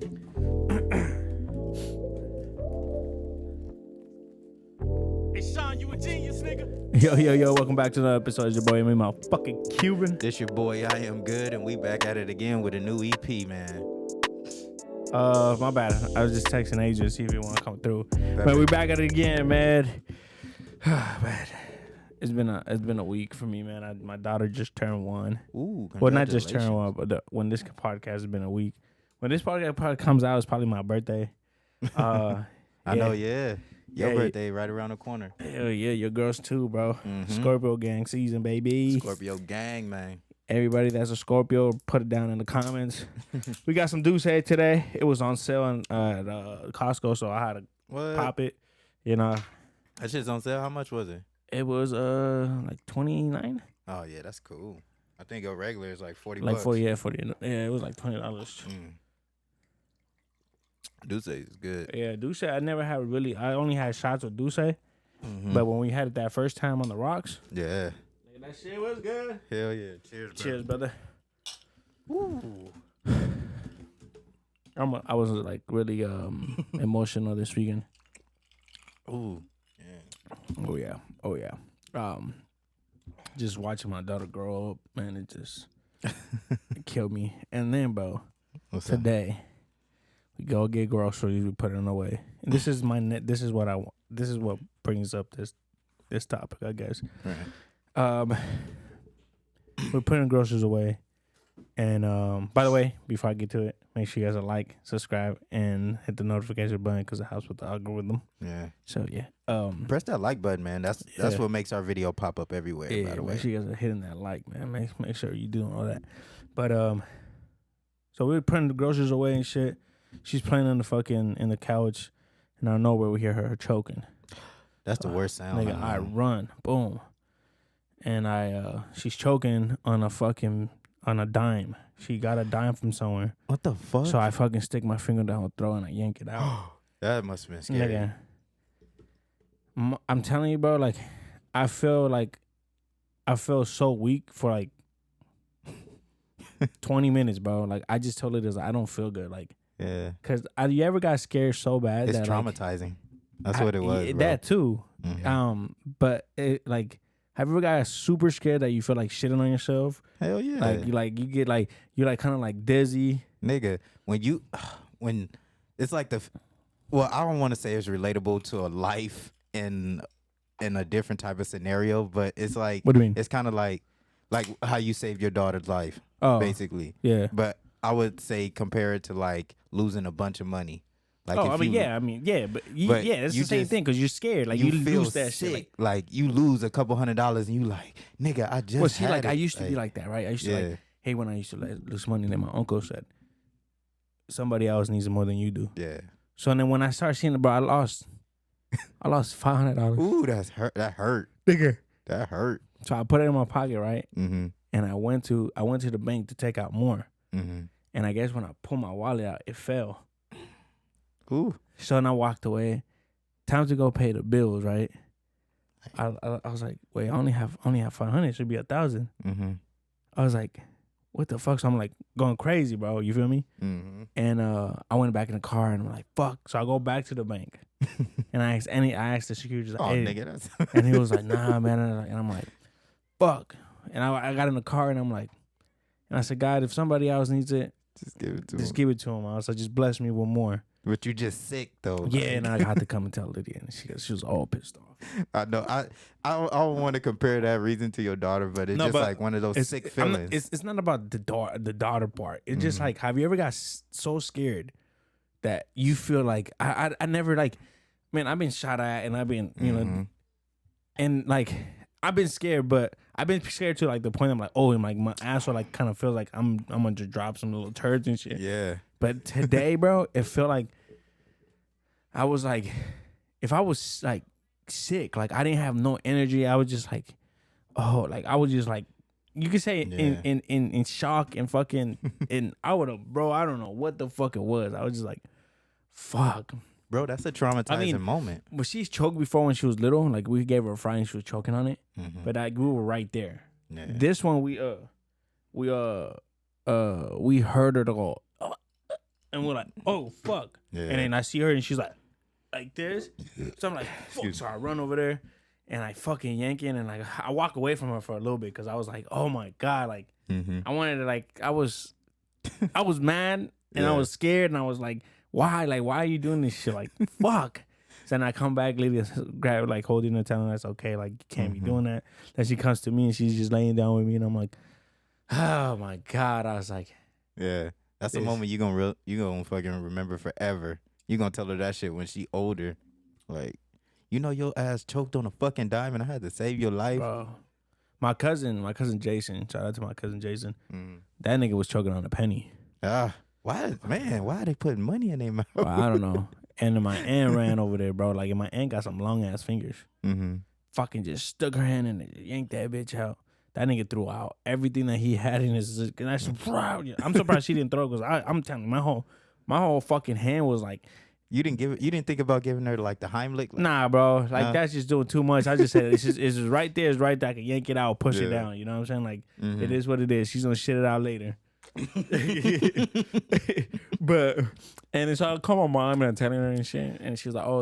Hey, Sean, you a genius, nigga. Yo, welcome back to another episode. It's your boy, me, my fucking Cuban. This your boy, I Am Good, and we back at it again with a new EP, man. My bad. I was just texting Asia to see if you want to come through. But we back at it again, man. Man. It's been a week for me, man. My daughter just turned 1. Ooh, well, not just turned 1, but when this podcast has been a week. When this podcast probably comes out, it's probably my birthday. I know, yeah. Your birthday right around the corner. Hell yeah, your girls too, bro. Mm-hmm. Scorpio gang season, baby. Scorpio gang, man. Everybody that's a Scorpio, put it down in the comments. We got some Douce today. It was on sale at Costco, so I had to pop it. You know, that shit's on sale. How much was it? It was like $29. Oh yeah, that's cool. I think your regular is like $40. Like $40. Yeah, it was like $20. Douce is good. Yeah, Douce. I only had shots with Douce, but when we had it that first time on the rocks, yeah, that shit was good. Hell yeah! Cheers, brother. Ooh. I was like really emotional this weekend. Ooh, yeah. Oh yeah. Just watching my daughter grow up, man, it just it killed me. And then, bro, today we go get groceries, we put it away. And this is this is what brings up this topic, I guess. Right. We're putting groceries away. And by the way, before I get to it, make sure you guys like, subscribe, and hit the notification button because it helps with the algorithm. Yeah. So yeah. Press that like button, man. That's what makes our video pop up everywhere. Yeah, by the way. make sure you guys are hitting that like, man. Make sure you doing all that. But so we're putting the groceries away and shit. She's playing on the couch, and out of nowhere we hear her choking. That's the worst sound. Nigga, I run, boom, and she's choking on a dime. She got a dime from somewhere. What the fuck? So I fucking stick my finger down her throat and I yank it out. That must have been scary. Nigga, I'm telling you, bro. Like, I feel so weak for like 20 minutes, bro. Like, I just told her this. I don't feel good. Like, yeah. Cause you ever got scared so bad it's that traumatizing. That's what it was. Bro. That too. Mm-hmm. But it like. Have you ever got super scared that you feel like shitting on yourself? Hell yeah. You get you're kind of like dizzy. Nigga, when it's like I don't want to say it's relatable to a life in a different type of scenario, but it's like, what do you mean? It's kind of like how you saved your daughter's life, basically. Yeah. But I would say compare it to like losing a bunch of money. Like but it's the same thing because you're scared. Like you feel lose that sick. shit. Like you lose a couple $100 and you like, nigga, I just. Well, see, like I used to be like that, right? I used to yeah. hey, when I used to lose money, then my uncle said, somebody else needs it more than you do. Yeah. So then when I started seeing it, bro, I lost $500. Ooh, that hurt. Nigga. That hurt. So I put it in my pocket, right? Mm-hmm. And I went to the bank to take out more. Mm-hmm. And I guess when I pulled my wallet out, it fell. Ooh. So then I walked away. Time to go pay the bills, right? I was like, wait, I only have 500. It should be 1,000. Mm-hmm. I was like, what the fuck? So I'm like going crazy, bro. You feel me? Mm-hmm. And I went back in the car and I'm like, fuck. So I go back to the bank and I asked the security, like, hey. Nigga, that's and he was like, nah, man. And I'm like, fuck. And I got in the car and I'm like, and I said, God, if somebody else needs it, just give it to him. Give it to him. I was like, just bless me with more. But you just sick though. Yeah, and I had to come and tell Lydia, and she was all pissed off. I know. I don't want to compare that reason to your daughter, but it's just like one of those sick feelings. It's not about the daughter part. It's just like, have you ever got so scared that you feel like I never like, man, I've been shot at and I've been and like I've been scared, but I've been scared to like the point I'm like, oh, and like my asshole like kind of feels like I'm gonna just drop some little turds and shit. Yeah. But today, bro, it felt like I was like, if I was like sick, like I didn't have no energy, I was just like, oh, like I was just like, you could say in shock and fucking, and I would have, bro, I don't know what the fuck it was. I was just like, fuck. Bro, that's a traumatizing moment. But she's choked before when she was little. Like we gave her a fry and she was choking on it. Mm-hmm. But like we were right there. Yeah. This one we heard her go. And we're like, oh, fuck. Yeah. And then I see her and she's like this. So I'm like, fuck. So I run over there and I fucking yank in and like I walk away from her for a little bit because I was like, oh my God. Like, I wanted to like, I was mad and I was scared and I was like, why? Like, why are you doing this shit? Like, fuck. So then I come back, lady grab like holding her, telling her that's okay. Like, you can't be doing that. Then she comes to me and she's just laying down with me and I'm like, oh my God. I was like, yeah. That's the moment you gonna fucking remember forever. You gonna tell her that shit when she older. Like, you know your ass choked on a fucking dime and I had to save your life. bro. My cousin Jason, shout out to my cousin Jason. That nigga was choking on a penny. Why are they putting money in their mouth? Bro, I don't know. And then my aunt ran over there, bro. Like, and my aunt got some long ass fingers. Fucking just stuck her hand in it, yanked that bitch out. That nigga threw out everything that he had in his. And I'm surprised she didn't throw because I'm telling you, my whole fucking hand was like. You didn't think about giving her like the Heimlich? Like, nah, bro. Like that's just doing too much. I just said it's just right there. It's right there. I can yank it out, push it down. You know what I'm saying? Like it is what it is. She's gonna shit it out later. But and so I call my mom and I'm telling her and shit, and she was like, "Oh,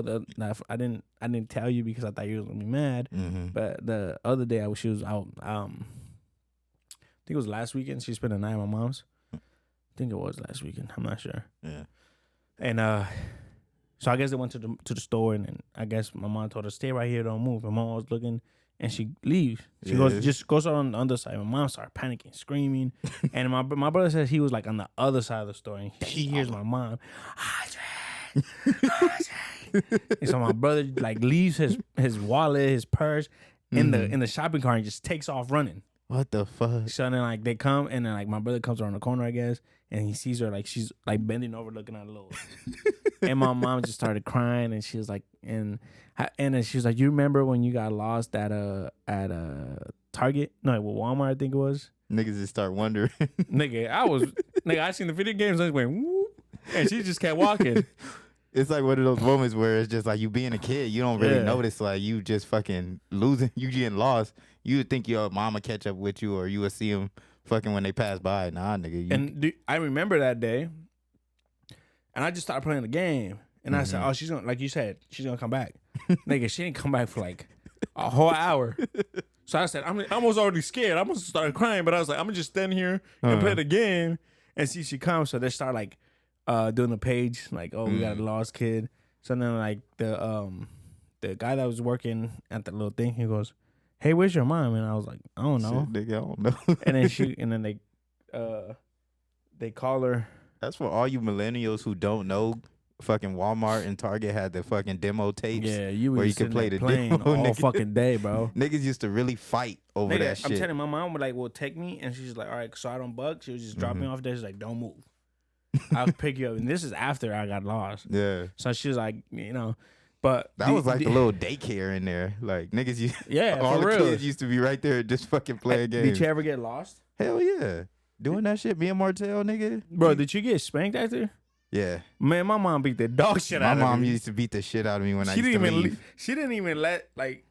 I didn't tell you because I thought you was gonna be mad." But the other day she was out. I think it was last weekend. She spent a night at my mom's. I think it was last weekend. I'm not sure. Yeah. And so I guess they went to the store, and then I guess my mom told her stay right here, don't move. My mom was looking. And she leaves. She goes on the underside. My mom started panicking, screaming. And my brother says he was like on the other side of the store. And she hears my mom. And so my brother like leaves his wallet, his purse in the shopping cart and just takes off running. What the fuck? So then like they come and then like my brother comes around the corner, I guess, and he sees her like she's like bending over looking at Lois. And my mom just started crying and she was like and then she was like, you remember when you got lost at Target? No, Walmart I think it was. Niggas just start wondering. I seen the video games and I went whoop, and she just kept walking. It's like one of those moments where it's just like you being a kid, you don't really notice like you just fucking losing, you getting lost. You would think your mama catch up with you or you would see them fucking when they pass by. Nah, nigga. I remember that day, and I just started playing the game, and I said, "Oh, she's gonna like you said, she's gonna come back." Nigga, she didn't come back for like a whole hour. So I said, I was already scared. I almost started crying, but I was like, I'm gonna just stand here and play the game and see if she comes. So they start like doing the page, like, oh, we got a lost kid. So then like the guy that was working at the little thing, he goes, "Hey, where's your mom?" And I was like, "I don't know." Shit, nigga, I don't know. and then they call her. That's for all you millennials who don't know. Fucking Walmart and Target had the fucking demo tapes. Yeah, where you could play the playing demo all fucking day, bro. Niggas used to really fight over that shit. I'm telling you, my mom would like, "Well, take me," and she's like, "All right," so I don't bug. She would just drop me off there. She's like, "Don't move. I'll pick you up." And this is after I got lost. Yeah. So she was like, you know, but that was like the little daycare in there. Like niggas, all the real. kids used to be right there just fucking playing games. Did you ever get lost? Hell yeah, doing that shit. Me and Martell, nigga. Bro, did you get spanked after? Yeah. Man, my mom beat the dog shit out of me. My mom used to beat the shit out of me when I used to leave. She didn't even let, like,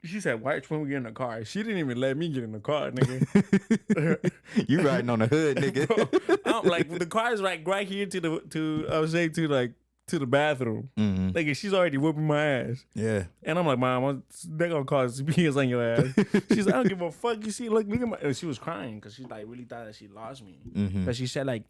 she said, watch when we get in the car. She didn't even let me get in the car, nigga. You riding on the hood, nigga. Bro, I'm like, the car is like right here to the bathroom. Like, she's already whooping my ass. Yeah. And I'm like, Mom, they're gonna call CPS on your ass. She's like, I don't give a fuck. You see, look at my. And she was crying because she like really thought that she lost me. But she said like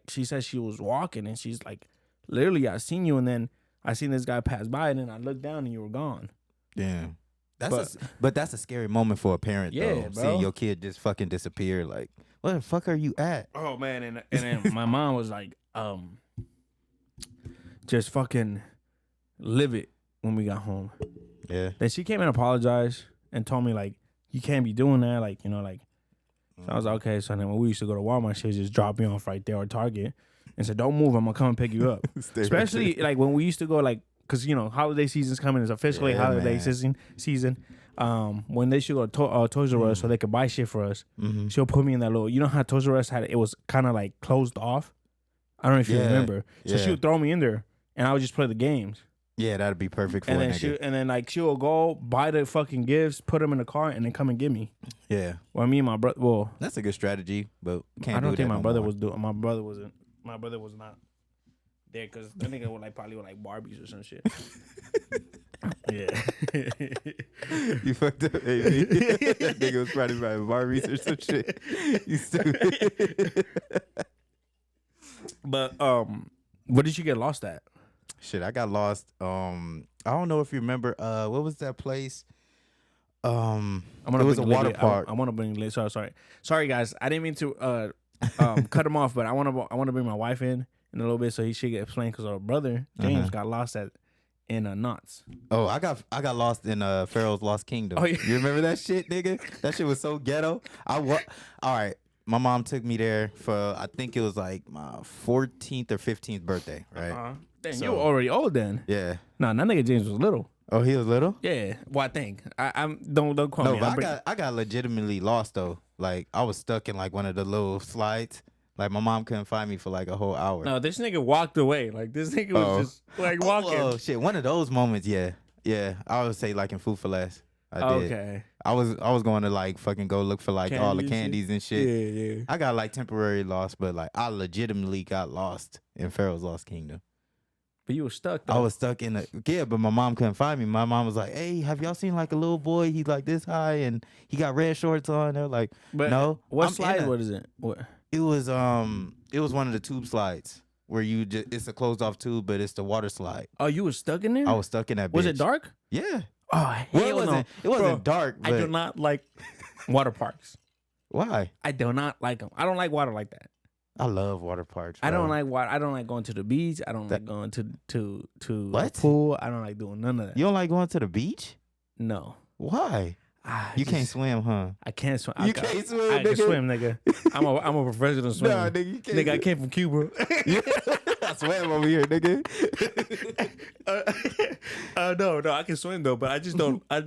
she said she was walking and she's like, literally, I seen you and then I seen this guy pass by and then I looked down and you were gone. Damn. But that's a scary moment for a parent, though. Bro. Seeing your kid just fucking disappear. Like, where the fuck are you at? Oh man, and then my mom was like, just fucking livid when we got home. Yeah. Then she came and apologized and told me like, you can't be doing that, like, you know, like. So I was like, okay. So then when we used to go to Walmart, she would just drop me off right there or Target and said, "Don't move, I'm gonna come and pick you up." Especially like when we used to go like. Because, you know, holiday season's coming. It's officially holiday season. When they should go to Toys R Us so they could buy shit for us, she'll put me in that little... You know how Toys R Us had it was kind of like closed off? I don't know if you remember. So she would throw me in there and I would just play the games. Yeah, that'd be perfect for and then like she'll go buy the fucking gifts, put them in the car, and then come and get me. Yeah. Well, me and my brother... Well... That's a good strategy, but I don't think my brother was doing... My brother wasn't... My brother was not there because that nigga was like probably with like Barbies or some shit. Yeah. You fucked up, baby. That nigga was probably by Barbies or some shit. You stupid. But where did you get lost at? Shit, I got lost. I don't know if you remember. What was that place? It was a water park. I want to bring. Sorry, guys. I didn't mean to cut him off, but I want to bring my wife in a little bit so she can explain because our brother James got lost in Knott's. Oh, I got lost in Pharaoh's Lost Kingdom. Oh, yeah. You remember that shit, nigga? That shit was so ghetto. All right. My mom took me there for I think it was like my 14th or 15th birthday, right? Damn, So- you were already old then. Yeah. Nah, that nigga James was little. Oh, he was little? Yeah. Well, I think I'm don't quote No, me. but I got legitimately lost though. Like I was stuck in like one of the little slides. Like my mom couldn't find me for like a whole hour. No, this nigga walked away. Like this nigga was just like walking. Oh shit! One of those moments, yeah. I would say like in Food for Less. I did. Okay. I was going to like fucking go look for like all the candies and shit. Yeah. I got like temporary lost, but like I legitimately got lost in Pharaoh's Lost Kingdom. But you were stuck though. I was stuck in but my mom couldn't find me. My mom was like, "Hey, have y'all seen like a little boy? He's like this high and he got red shorts on." They're like, But "No." What slide? What is it? What? It was one of the tube slides where it's a closed off tube, but it's the water slide. Oh, you were stuck in there? I was stuck in that bitch. Was it dark? Yeah. Oh, Well, hell no. it wasn't Bro, dark, I but do not like water parks. why? I do not like them. I don't like water like that. I love water parks. Bro. I don't like water. I don't like going to the beach. I don't like going to What? the pool. I don't like doing none of that. You don't like going to the beach? No. Why? You can't swim, huh? I can't swim. You can't swim, I can nigga? swim, nigga. I'm a professional swimmer. Nah, nigga, you can't. Nigga, I came from Cuba. I swam over here, nigga. No, I can swim though, but I just don't. I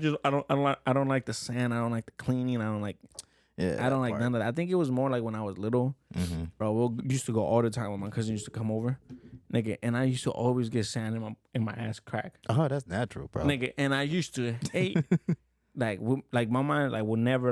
don't like the sand. I don't like the cleaning. I don't like none of that. I think it was more like when I was little, bro. We used to go all the time when my cousin used to come over, nigga, and I used to always get sand in my ass crack, Oh, that's natural, bro. nigga, and I used to hate. Like my mind will never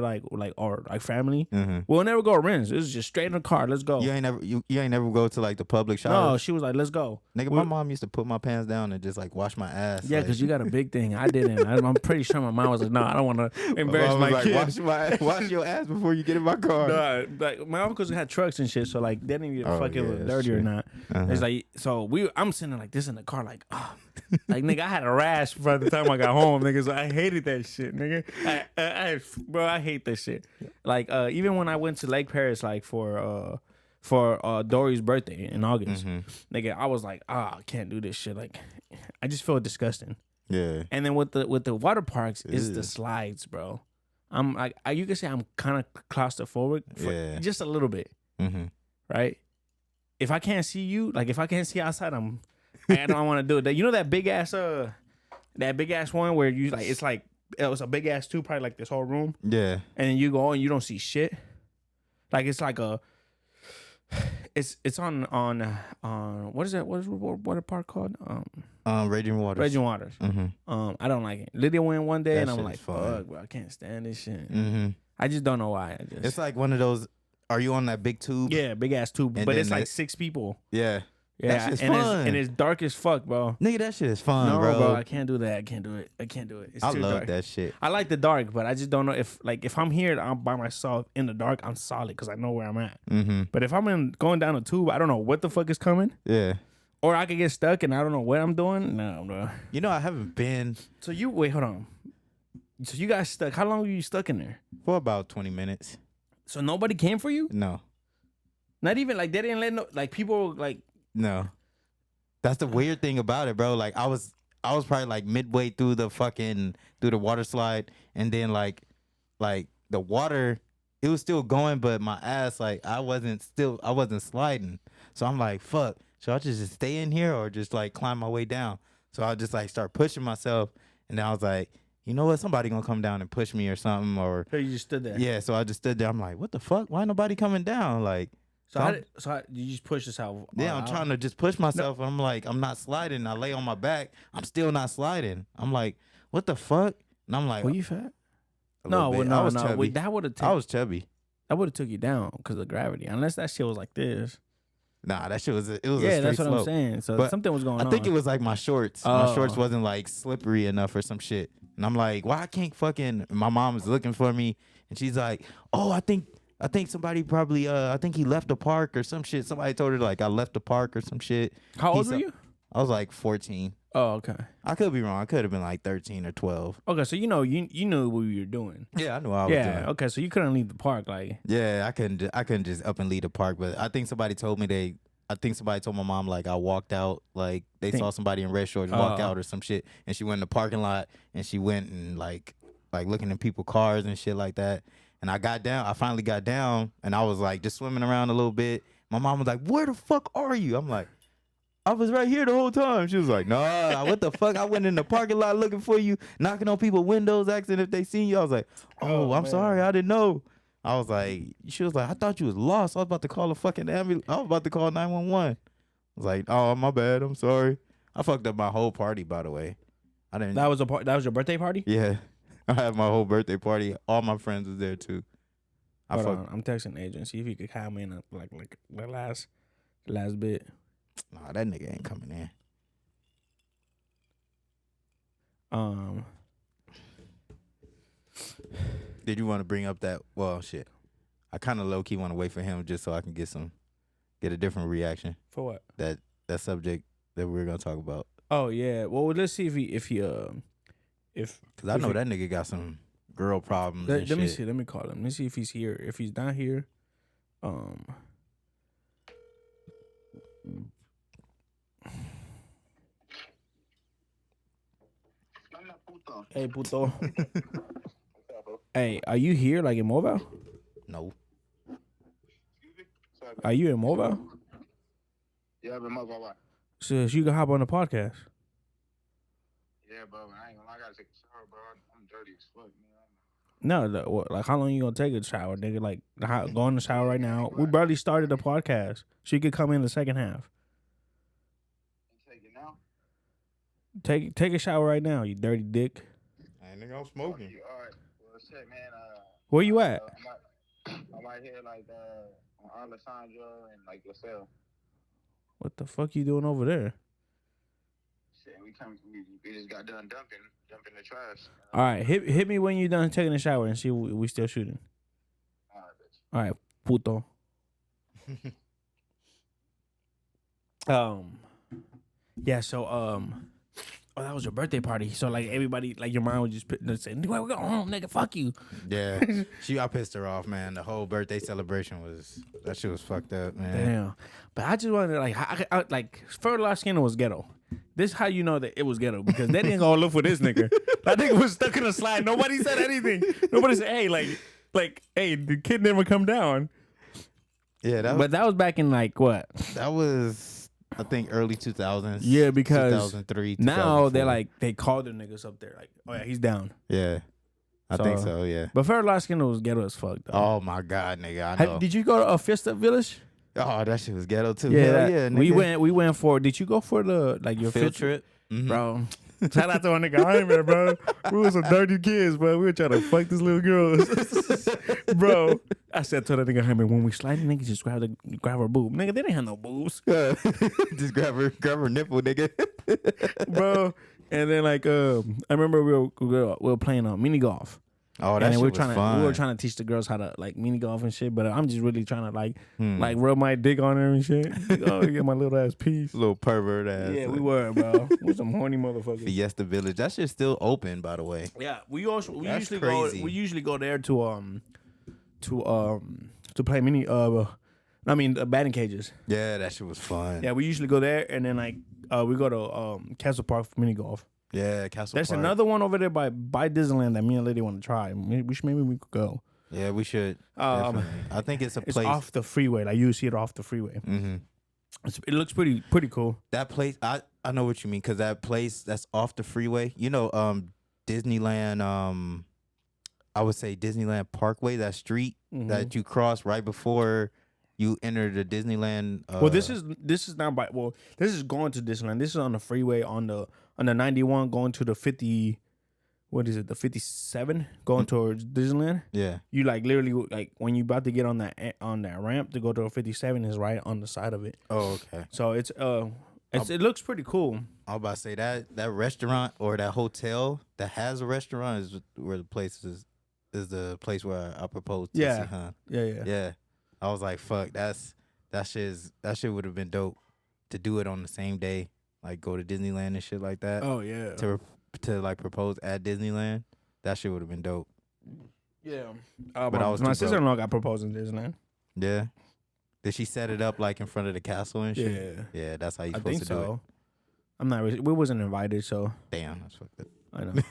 or family we'll never go rinse. It was just straight in the car. Let's go. You ain't never go to like the public shower. No, she was like, let's go. Nigga, my mom used to put my pants down and just like wash my ass. Yeah, because you got a big thing. I didn't. I'm pretty sure my mom was like, no, I don't want to embarrass my like, kid. wash your ass before you get in my car. Nah, like my uncles had trucks and shit, so like they didn't even fucking look dirty or not. It's like I'm sitting like this in the car, like like nigga, I had a rash by the time I got home, nigga. So I hated that shit, nigga. I hate that shit. Like even when I went to Lake Paris, like for Dory's birthday in August, nigga, I was like, I can't do this shit. Like, I just feel disgusting. Yeah. And then with the water parks, it's the slides, bro. I'm like, you can say I'm kind of claustrophobic, just a little bit, right? If I can't see you, like if I can't see outside, I don't want to do it. You know that big ass one where you like it was a big ass tube, probably like this whole room. Yeah. And then you go and you don't see shit. Like it's like it's on what is that? What is water park called? Raging Waters. Raging Waters. I don't like it. Lydia went one day That and I'm shit like, is fun. fuck, bro, I can't stand this shit. I just don't know why. It's like one of those. Are you on that big tube? Yeah, big ass tube, And but then it's like 6 people. Yeah. Yeah, That shit's and fun. it's dark as fuck, bro. Nigga, that shit is fun, No, bro. I can't do that. I can't do it. It's I too love dark. that shit. I like the dark, but I just don't know if I'm here, I'm by myself in the dark, I'm solid because I know where I'm at. But if I'm going down a tube, I don't know what the fuck is coming. Yeah. Or I could get stuck and I don't know what I'm doing. No, bro. You know, I haven't been So wait, hold on. So you got stuck. How long were you stuck in there? for about 20 minutes. So nobody came for you? No. Not even like they didn't let people like. No. That's the weird thing about it, bro. Like I was probably like midway through the water slide, and then like the water, it was still going, but my ass, like I wasn't sliding. So I'm like, fuck. Should I just stay in here or just like climb my way down? So I just like start pushing myself, and then I was like, you know what? Somebody gonna come down and push me or something, or So you just stood there. yeah. So I just stood there. I'm like, what the fuck? Why nobody coming down? Like. So you just push this out? Yeah, I'm trying to just push myself. And I'm like, I'm not sliding. I lay on my back. I'm still not sliding. I'm like, what the fuck? And I'm like, were you fat? a No, little bit. no, I was no. chubby. That would have I was chubby. that would have took you down because of gravity. Unless that shit was like this. Nah, that shit was it was a Yeah, straight that's what slope. I'm saying. So But something was going on. I think it was like my shorts. My shorts Oh. wasn't like slippery enough or some shit. And I'm like, why I can't fucking? My mom was looking for me, and she's like, oh, I think somebody probably I think he left the park or some shit. Somebody told her like I left the park or some shit. How old were you? I was like 14. Oh, okay. I could be wrong. I could have been like 13 or 12. Okay, so you knew what you were doing. Yeah, I knew what I was doing. Yeah, okay, so you couldn't leave the park like. Yeah, I couldn't just up and leave the park, but I think somebody told me I think somebody told my mom like I walked out, like they saw somebody in red shorts walk out or some shit, and she went in the parking lot and she went and like looking in people's cars and shit like that. And I finally got down and I was like just swimming around a little bit. My mom was like, "Where the fuck are you?" I'm like, I was right here the whole time. She was like, nah, what the fuck? I went in the parking lot looking for you, knocking on people's windows, asking if they seen you. I was like, oh, I'm sorry. I didn't know. I was like, she was like, I thought you was lost. I was about to call a fucking ambulance. I was about to call 911. I was like, oh, my bad. I'm sorry. I fucked up my whole party, by the way. I didn't. That was your birthday party? Yeah. I had my whole birthday party. All my friends was there, too. Hold on. I'm texting the agent. See if he could call me in like the last bit. Nah, that nigga ain't coming in. Did you want to bring up that? Well, shit. I kind of low key want to wait for him just so I can get a different reaction. For what? That subject that we're gonna talk about. Oh yeah. Well, let's see if because I know that nigga got some girl problems. Let me shit. see. Let me call him. Let me see if he's here. If he's not here, Hey, puto. Hey, are you here like in Mobile? No. Are you in Mobile? Yeah, I'm in Mobile. Why? So you can hop on the podcast. Yeah, bro. I ain't gonna lie. I gotta take a shower, bro. I'm dirty as fuck, man. No, like how long you gonna take a shower, nigga? Like go in the shower right now. We barely started the podcast. She could come in the second half. Take it now. Take a shower right now, you dirty dick. Hey, nigga, I'm smoking. All right. Well, shit, man. Where you at? I'm right here, like on Alessandro and like LaSalle. What the fuck you doing over there? Shit, we just got done dumping the trash. All right, hit me when you done taking a shower and see if we still shooting. All right, bitch. All right, puto. Yeah. So oh, that was your birthday party. So like everybody, like your mom would just say, "We're going home, nigga. Fuck you." Yeah, I pissed her off, man. The whole birthday celebration that shit was fucked up, man. Damn. But I just wanted like, I like Fertile Skinner was ghetto. This how you know that it was ghetto because they didn't go look for this nigga. That nigga was stuck in a slide. Nobody said anything. Nobody said, "Hey, like, hey, the kid never come down." Yeah, but that was back in like what? That was, I think, early 2000s. Yeah, because 2003. now they called the niggas up there like, "Oh yeah, he's down." Yeah, I think so. Yeah. But Fertile Skinner was ghetto as fuck though. Oh my god, nigga, I know. Did you go to a Fiesta Village? Oh, that shit was ghetto too. Yeah, yeah. Nigga. We went for. Did you go for the like your field trip, bro? Shout out to my nigga Hyman, bro. We were some dirty kids, bro. We were trying to fuck this little girl, bro. I said to that nigga Hyman, when we slide, nigga, just grab her boob, nigga. They didn't have no boobs, just grab her nipple, nigga, bro. And then like I remember we were playing mini golf. Oh, that shit was fun. We were trying to teach the girls how to like mini golf and shit, but I'm just really trying to like rub my dick on her and shit. Oh, get my little ass piece. Little pervert ass. Yeah, we were, bro. We some horny motherfuckers. Fiesta Village. That shit's still open, by the way. Yeah, we usually crazy. go there to play mini batting cages. Yeah, that shit was fun. Yeah, we usually go there and then like we go to Castle Park for mini golf. Yeah, Castle There's Park. another one over there by Disneyland that me and Lady want to try. Maybe we could go. Yeah, we should. Definitely. I think it's a place. It's off the freeway. Like you see it off the freeway. Mm-hmm. It looks pretty cool. That place, I know what you mean, because that place that's off the freeway, you know, Disneyland, I would say Disneyland Parkway, that street that you cross right before you enter the Disneyland. Well, this is not by. Well, this is going to Disneyland. This is on the freeway on the 91 going to the 50. what is it, the 57 going towards Disneyland. Yeah. You like literally like when you about to get on that ramp to go to a 57 is right on the side of it. Oh, okay. So it looks pretty cool. I was about to say that restaurant or that hotel that has a restaurant is where the place is the place where I proposed to Yeah. Sihan. Yeah. Yeah. I was like, fuck, that shit would have been dope to do it on the same day, like go to Disneyland and shit like that. Oh yeah. To like propose at Disneyland, that shit would have been dope. Yeah. But I was my too sister-in-law got proposed in Disneyland. Yeah. Did she set it up like in front of the castle and shit? Yeah. Yeah, that's how you I supposed think to do so. it. I'm not. We wasn't invited, so Damn, that's fucked up. I know.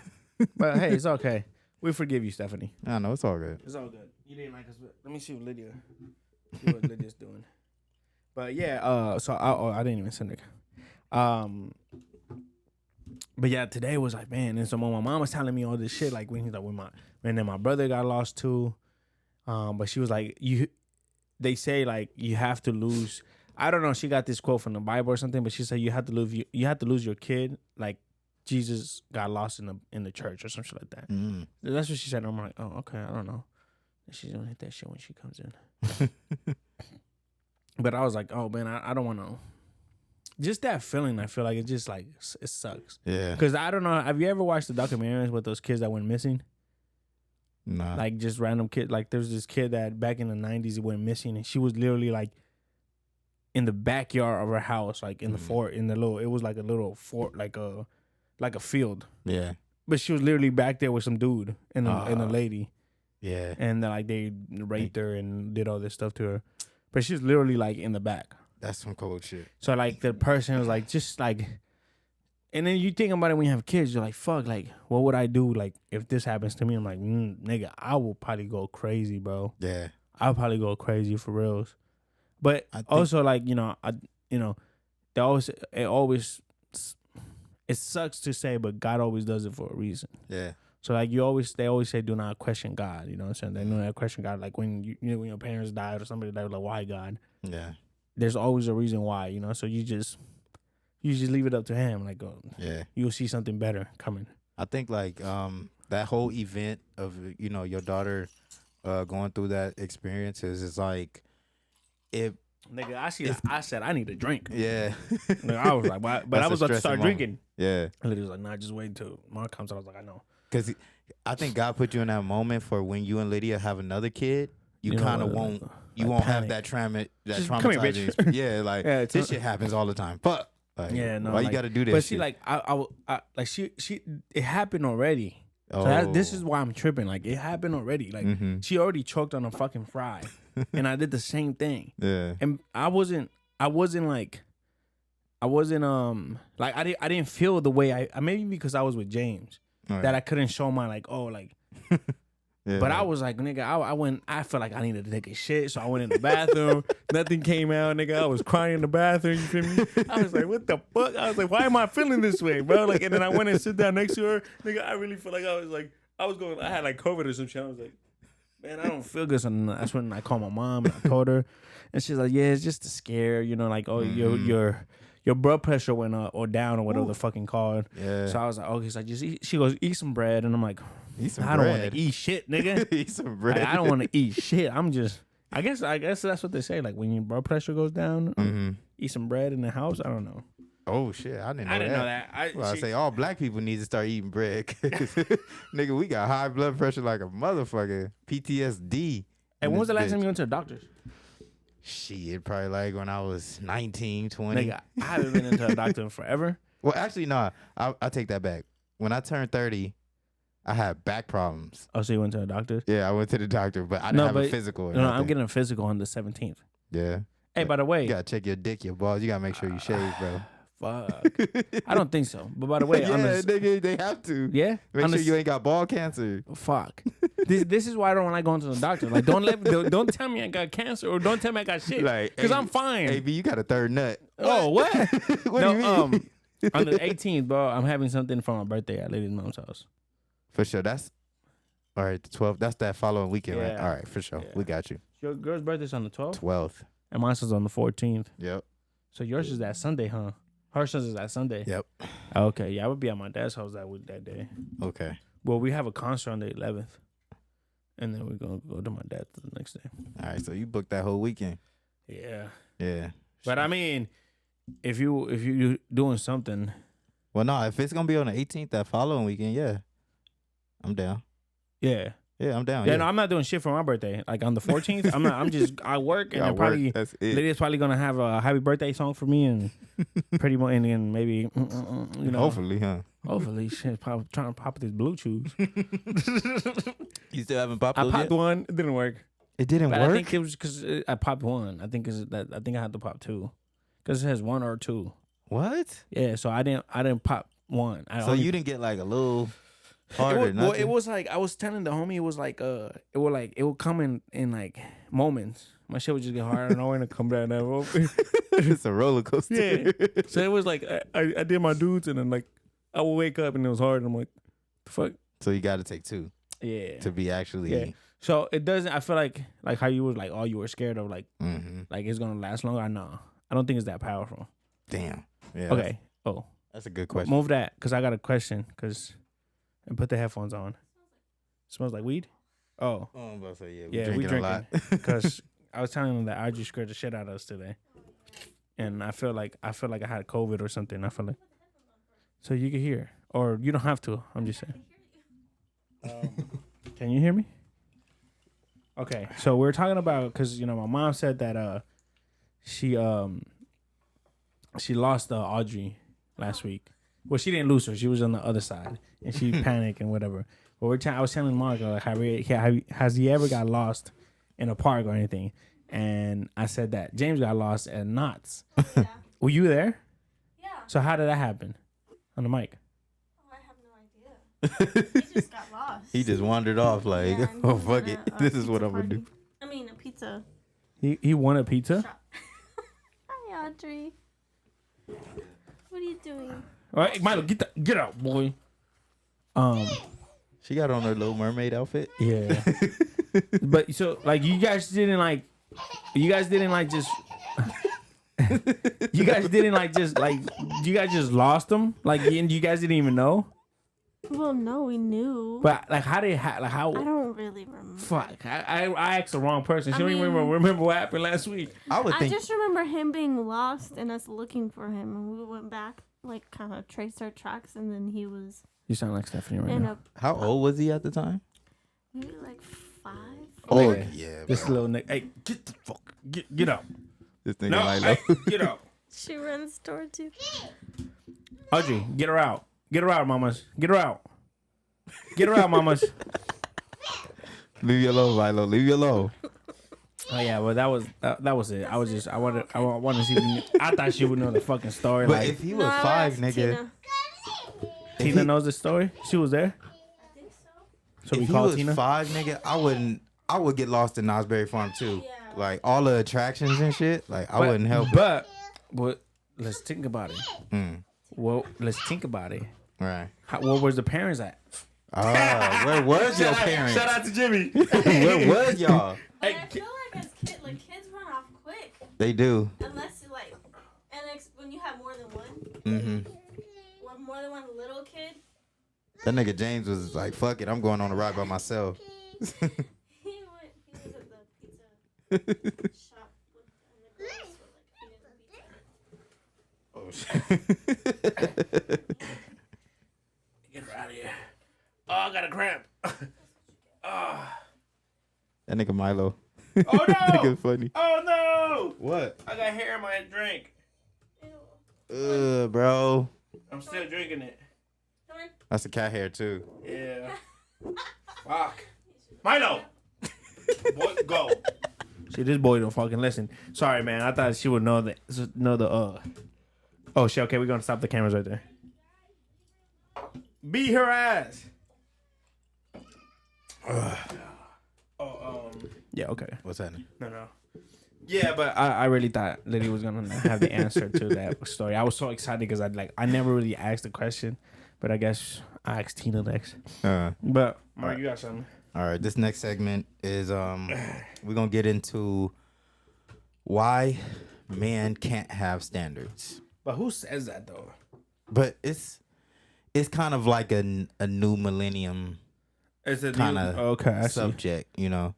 But hey, it's okay. We forgive you, Stephanie. I know, it's all good. It's all good. You didn't like us. But let me see what Lydia's doing. But yeah. So I didn't even send it. But yeah, today was like, man. And so when my mom was telling me all this shit, like when he's like, and then my brother got lost too. But she was like, they say like you have to lose. I don't know. She got this quote from the Bible or something, but she said you have to lose your kid like Jesus got lost in the church or some shit like that. Mm. That's what she said. I'm like, oh, okay, I don't know. She's gonna hit that shit when she comes in. But I was like, oh man, I don't want to. Just that feeling, I feel like it just like it sucks. Yeah. Because I don't know. Have you ever watched the documentaries with those kids that went missing? Nah. Like just random kid. Like there's this kid that back in the 90s went missing, and she was literally like in the backyard of her house, like in the fort, in the little. It was like a little fort, like a field. Yeah. But she was literally back there with some dude and a lady. Yeah. And like they raped her and did all this stuff to her. But she was literally like in the back. That's some cold shit. So like the person was like just like, and then you think about it when you have kids, you're like, fuck, like what would I do like if this happens to me? I'm like, nigga, I will probably go crazy, bro. Yeah. I'll probably go crazy for reals. But also like, it sucks to say, but God always does it for a reason. Yeah. So like they always say, do not question God. You know what I'm saying? They do not question God. Like when when your parents died or somebody died, like why God? Yeah. There's always a reason why. So you just leave it up to Him. Like yeah, you'll see something better coming. I think like that whole event of your daughter going through that experience is like it. Nigga, I said I need a drink. Yeah. Nigga, I was like, but I was about to start drinking. Yeah. And Lydia was like, nah, just wait until Mark comes. I was like, I know. Because I think God put you in that moment for when you and Lydia have another kid, you kind of won't have that traumatizing experience. Yeah, like this shit happens all the time. But like, why you got to do this? But see, like I like she it happened already. Oh. So this is why I'm tripping. Like it happened already. Like she already choked on a fucking fry, and I did the same thing. Yeah, and I wasn't like I didn't feel the way I maybe because I was with James that I couldn't show my like yeah. But I was like, nigga, I felt like I needed to take a shit, so I went in the bathroom. Nothing came out, nigga. I was crying in the bathroom. You feel me? I was like, what the fuck? I was like, why am I feeling this way, bro? Like, and then I went and sit down next to her, nigga. I really feel like I had like COVID or some shit. I was like, man, I don't feel good. So that's when I called my mom and I called her, and she's like, yeah, it's just a scare, like, oh, your blood pressure went up or down or whatever the fucking called. Yeah. So I was like, okay, so just eat. She goes, eat some bread, and I'm like, I don't want to eat shit, nigga. Eat some bread. I don't want to eat shit. I'm just. I guess that's what they say. Like when your blood pressure goes down, eat some bread in the house. I don't know. Oh shit! I didn't know that. I say all black people need to start eating bread. Nigga, we got high blood pressure like a motherfucker. PTSD. And when was the last time you went to the doctor's? Shit, probably like when I was 19, 20. Nigga, I haven't been into a doctor in forever. Well, actually, no. I take that back. When I turned 30, I had back problems. Oh, so you went to a doctor? Yeah, I went to the doctor, but I didn't have a physical. No, I'm getting a physical on the 17th. Yeah. Hey, by the way. You got to check your dick, your balls. You got to make sure you shave, bro. Fuck. I don't think so. But by the way. Nigga, they have to. Yeah? Make sure you ain't got ball cancer. Fuck. This is why I don't like going to the doctor. Like, don't tell me I got cancer or don't tell me I got shit. Like, because I'm fine. Hey, B, you got a third nut. Oh, what? What do you mean? On the 18th, bro, I'm having something for my birthday at Lady's mom's house. For sure. That's all right. The 12th. That's that following weekend, yeah. Right? All right, for sure. Yeah. We got you. Your girl's birthday's on the 12th? 12th. And mine's is on the 14th. Yep. So yours is that Sunday, huh? Hers is that Sunday. Yep. Okay, yeah, I would be at my dad's house that day. Okay. Well, we have a concert on the 11th, and then we're gonna go to my dad's the next day. All right, so you booked that whole weekend. Yeah, Yeah. but I mean, if you doing something, Well, no, if it's gonna be on the 18th, that following weekend, yeah, I'm down. yeah. Yeah, I'm down. Yeah, no, I'm not doing shit for my birthday. Like on the 14th, I'm not. I'm just I work and Yeah, then probably that's it. Lydia's probably gonna have a happy birthday song for me and pretty much and then maybe you know Hopefully, huh? hopefully shit trying to pop this blue chews. You still haven't popped I those popped yet? one, it didn't work. It didn't But work. I think it was because I popped one. I think I think I had to pop two because it has 1 or 2. What? Yeah, so I didn't pop one. So you didn't get like a little harder? it was like I was telling the homie, it was like it would come in like moments. My shit would just get harder and I want to come down that rope. It's a roller coaster. Yeah. So it was like I did my dudes and then like I would wake up and it was hard and I'm like, the fuck. So you got to take 2 Yeah. to be actually. Yeah. So it doesn't. I feel like how you was like, oh, you were scared of like Mm-hmm. like it's gonna last longer. No, I don't think it's that powerful. Damn. Yeah. Okay. Oh, That's a good question. move that because I got a question. And put the headphones on. Smells like weed. Oh, Oh, I'm about to say, yeah, we drinking a lot. because I was telling them that I just scared the shit out of us today, and I feel like I had COVID or something. I feel like so you can hear, or you don't have to. I'm just saying. Can you hear me? Okay, so we're talking about because my mom said that she lost Audrey last week. Well, she didn't lose her; she was on the other side, and she panicked and whatever. But I was telling Mark like, has he ever got lost in a park or anything? And I said that James got lost at Knott's. Yeah. Were you there? Yeah. So how did that happen? On the mic. Oh, I have no idea. He just got lost. He just wandered off like, Yeah, and oh, he fuck won it. a This is what pizza I'm going to do. party. I mean, a pizza He won a pizza. shop. Hi, Audrey. What are you doing? All right, Milo, get out, boy. She got on her Little Mermaid outfit. Yeah. But so like you guys didn't just you guys just lost them? Like you guys didn't even know? Well, no, we knew. But like how I don't really remember. fuck. I asked the wrong person. She I don't even mean- remember what happened last week. I would I think. just remember him being lost and us looking for him, and we went back, like, kind of traced our tracks, and then he was You sound like Stephanie right in now. How old was he at the time? maybe like 5. Oh, yeah. yeah. This bro. little nigga. Hey, get the fuck. Get out. This nigga No, Milo. hey, get out. She runs towards you. Audrey, get her out. Get her out, mamas. Get her out. Get her out, mamas. Leave you alone, Milo. Leave you alone. Oh yeah, well that was it. I wanted to see. I thought she would know the fucking story. But Like if he No, was I 5, asked nigga. Tina. Tina knows the story. She was there. I think so. So we If he called was Tina. 5, nigga, I would get lost in Nosberry Farm too. Yeah. Like all the attractions and shit. Like I wouldn't help it. But let's think about it. Mm, Well, let's think about it. right. Where was the parents at? Where was your parents? Shout out to Jimmy. Where was y'all? But I feel like as kids run off quick. They do. Unless you like, and when you have more than one, Mm-hmm. or more than one little kid, That nigga James was like, fuck it, I'm going on a ride by myself. he was at the pizza shop and the girls were like eating the pizza. Oh, shit. Get her out of here. Oh, I got a cramp. That nigga Milo. Oh no! Nigga funny. Oh no! What? I got hair in my drink. Bro. I'm still drinking it. Come on. That's a cat hair too. Yeah. Fuck. Milo. Boy, go. See, this boy don't fucking listen. Sorry, man. I thought she would know the. Oh shit. Okay, we're gonna stop the cameras right there. Beat her ass. Yeah. Okay. What's happening? No. Yeah, but I really thought Liddy was gonna have the answer to that story. I was so excited because I never really asked the question, but I guess I asked Tina next. But Mark, you got something? All right, this next segment is we're gonna get into why man can't have standards. But who says that though? But it's it's kind of like a new millennium It's a kind new, of okay. I see. subject, you know.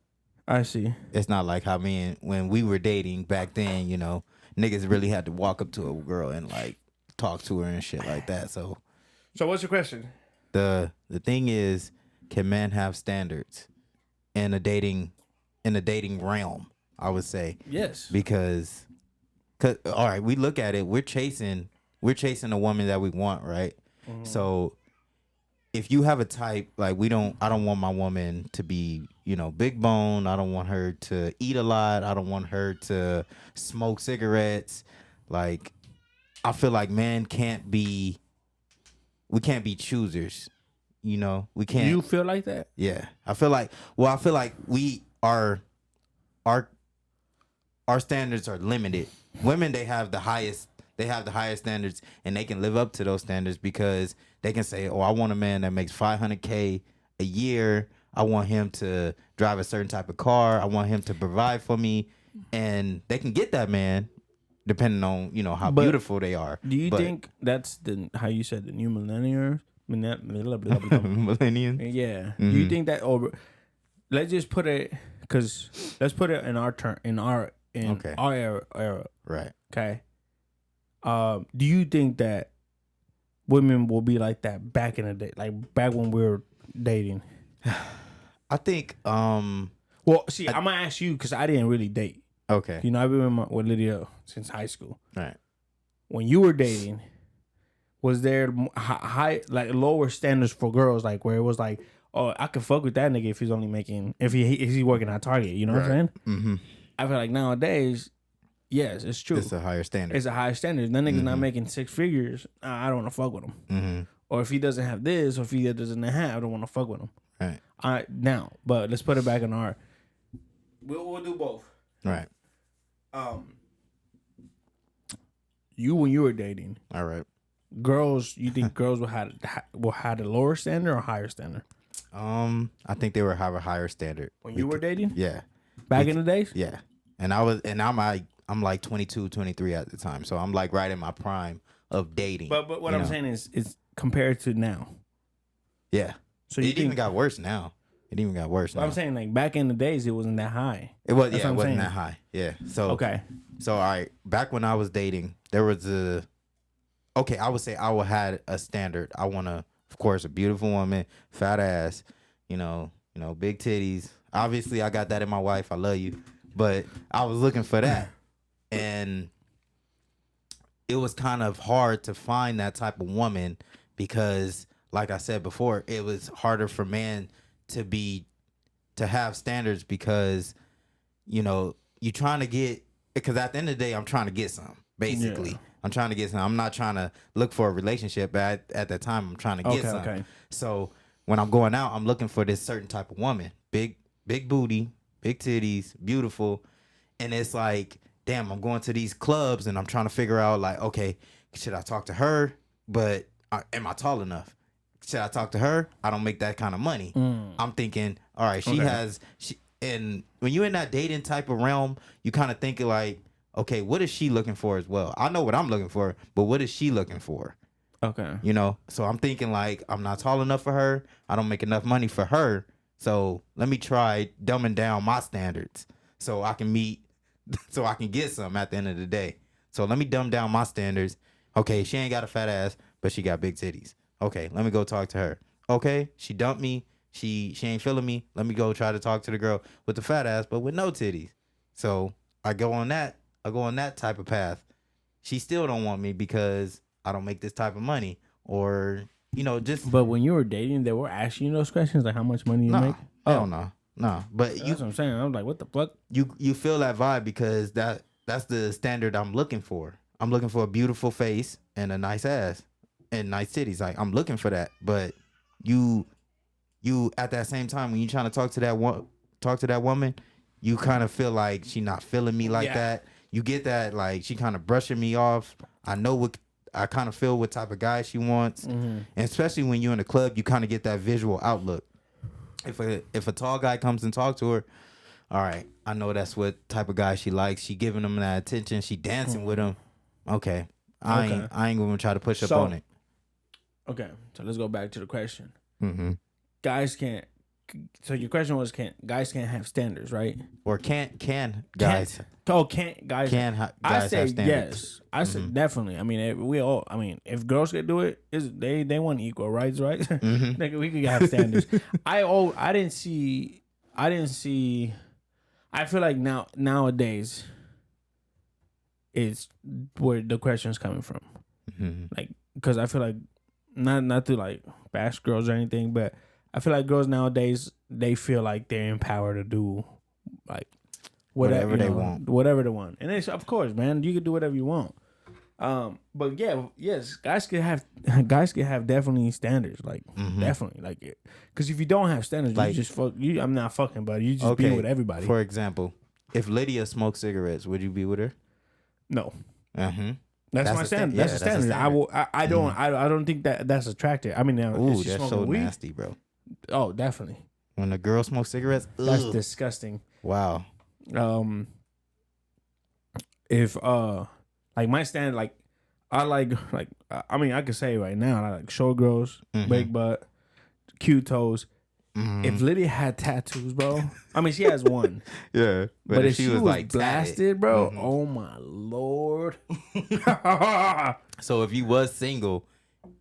I see. It's not like how when we were dating back then, you know, niggas really had to walk up to a girl and like talk to her and shit like that. So what's your question? the thing is, can men have standards in a dating realm? I would say Yes. because all right, we look at it, we're chasing a woman that we want, right? Mm-hmm. So if you have a type, like I don't want my woman to be, you know, big bone. I don't want her to eat a lot. I don't want her to smoke cigarettes. Like, I feel like we can't be choosers. You know, we can't. You feel like that? Yeah, I feel like we are, our standards are limited. Women, they have the highest standards, and they can live up to those standards because they can say, oh, I want a man that makes $500K a year. I want him to drive a certain type of car. I want him to provide for me, and they can get that man depending on, you know, how beautiful they are. Do you think that's how you said the new millennials? Millennium? Yeah. Do you think that, or let's just put it, because let's put it in our turn, our era. Right. Okay. Do you think that women will be like that back in the day, like back when we were dating? I think. Well, see, I'm gonna ask you because I didn't really date. Okay. You know, I've been with Lydia since high school. Right. When you were dating, was there high, like lower standards for girls, like where it was like, oh, I could fuck with that nigga if he's only making, if he's working at Target. You know what I'm saying? Mm-hmm. I feel like nowadays, yes, it's true. It's a higher standard. It's a higher standard. That nigga's not making 6 figures. I don't want to fuck with him. Mm-hmm. Or if he doesn't have this, or if he doesn't have, I don't want to fuck with him. Right. Now, but let's put it back in our. We'll do both. Right. You when you were dating, all right. Girls, you think girls will have a lower standard or higher standard? I think they will have a higher standard When you were dating? Yeah. Back in the days? Yeah. And I'm like 22, 23 at the time. So I'm like right in my prime of dating. But what I'm saying is compared to now. Yeah. So it even got worse now. I'm saying like back in the days it wasn't that high. It wasn't that high. Yeah. So okay. So all right, back when I was dating, there was I would say I had a standard. I want of course, a beautiful woman, fat ass, you know, big titties. Obviously, I got that in my wife. I love you. But I was looking for that. And it was kind of hard to find that type of woman because, like I said before, it was harder for men to have standards because, you know, you're trying to get, because at the end of the day, I'm trying to get some, basically. Yeah. I'm trying to get some. I'm not trying to look for a relationship, but at that time, I'm trying to get some. Okay. So when I'm going out, I'm looking for this certain type of woman. Big booty, big titties, beautiful. And it's like, damn, I'm going to these clubs and I'm trying to figure out like, okay, should I talk to her? But am I tall enough? Should I talk to her? I don't make that kind of money. I'm thinking, all right, and when you're in that dating type of realm, you kind of thinking like, okay, what is she looking for as well? I know what I'm looking for, but what is she looking for? Okay. You know, so I'm thinking like, I'm not tall enough for her. I don't make enough money for her. So let me try dumbing down my standards so I can get some at the end of the day. So let me dumb down my standards. Okay, she ain't got a fat ass, but she got big titties. Okay, let me go talk to her. Okay, she dumped me. She ain't feeling me. Let me go try to talk to the girl with the fat ass, but with no titties. So I go on that type of path. She still don't want me because I don't make this type of money, or you know, just. But when you were dating, they were asking you those questions, like how much money you make. Oh no. But that's what I'm saying. I'm like, what the fuck? You feel that vibe because that's the standard I'm looking for. I'm looking for a beautiful face and a nice ass and nice titties. Like I'm looking for that, but you at that same time when you're trying to talk to that woman, you kind of feel like she not feeling me like that. You get that like she kind of brushing me off. I know what I kind of feel what type of guy she wants, and especially when you're in the club, you kind of get that visual outlook. If a tall guy comes and talks to her, all right, I know that's what type of guy she likes. She giving him that attention. She dancing with him. Okay, I ain't gonna try to push up on it. Okay, so let's go back to the question. Mm-hmm. Guys can't. So your question was, guys can't have standards, right? Or can guys Can't guys? guys I say have standards? yes. I said definitely. I mean, if girls could do it, they want equal rights, right? Nigga, we could have standards. I didn't see. I feel like nowadays is where the question is coming from. Like, because I feel like not to like bash girls or anything, but I feel like girls nowadays, they feel like they're empowered to do like whatever they want, and it's, of course, man, you can do whatever you want. But yes, guys can have definitely standards, like definitely, like, because if you don't have standards, like, you just fuck. I'm not fucking, but you just be with everybody. For example, if Lydia smoked cigarettes, would you be with her? No. Mm-hmm. That's my standard. That's a standard. I don't think that's attractive. I mean, ooh, that's so weed? Nasty, bro. Oh, definitely. When a girl smokes cigarettes, that's disgusting. Wow. If like my standard, like I mean, I could say right now, I like short girls, big butt, cute toes. If Lydia had tattoos, bro, I mean, she has one. Yeah, but if she was like blasted, bro, oh my lord. So if you was single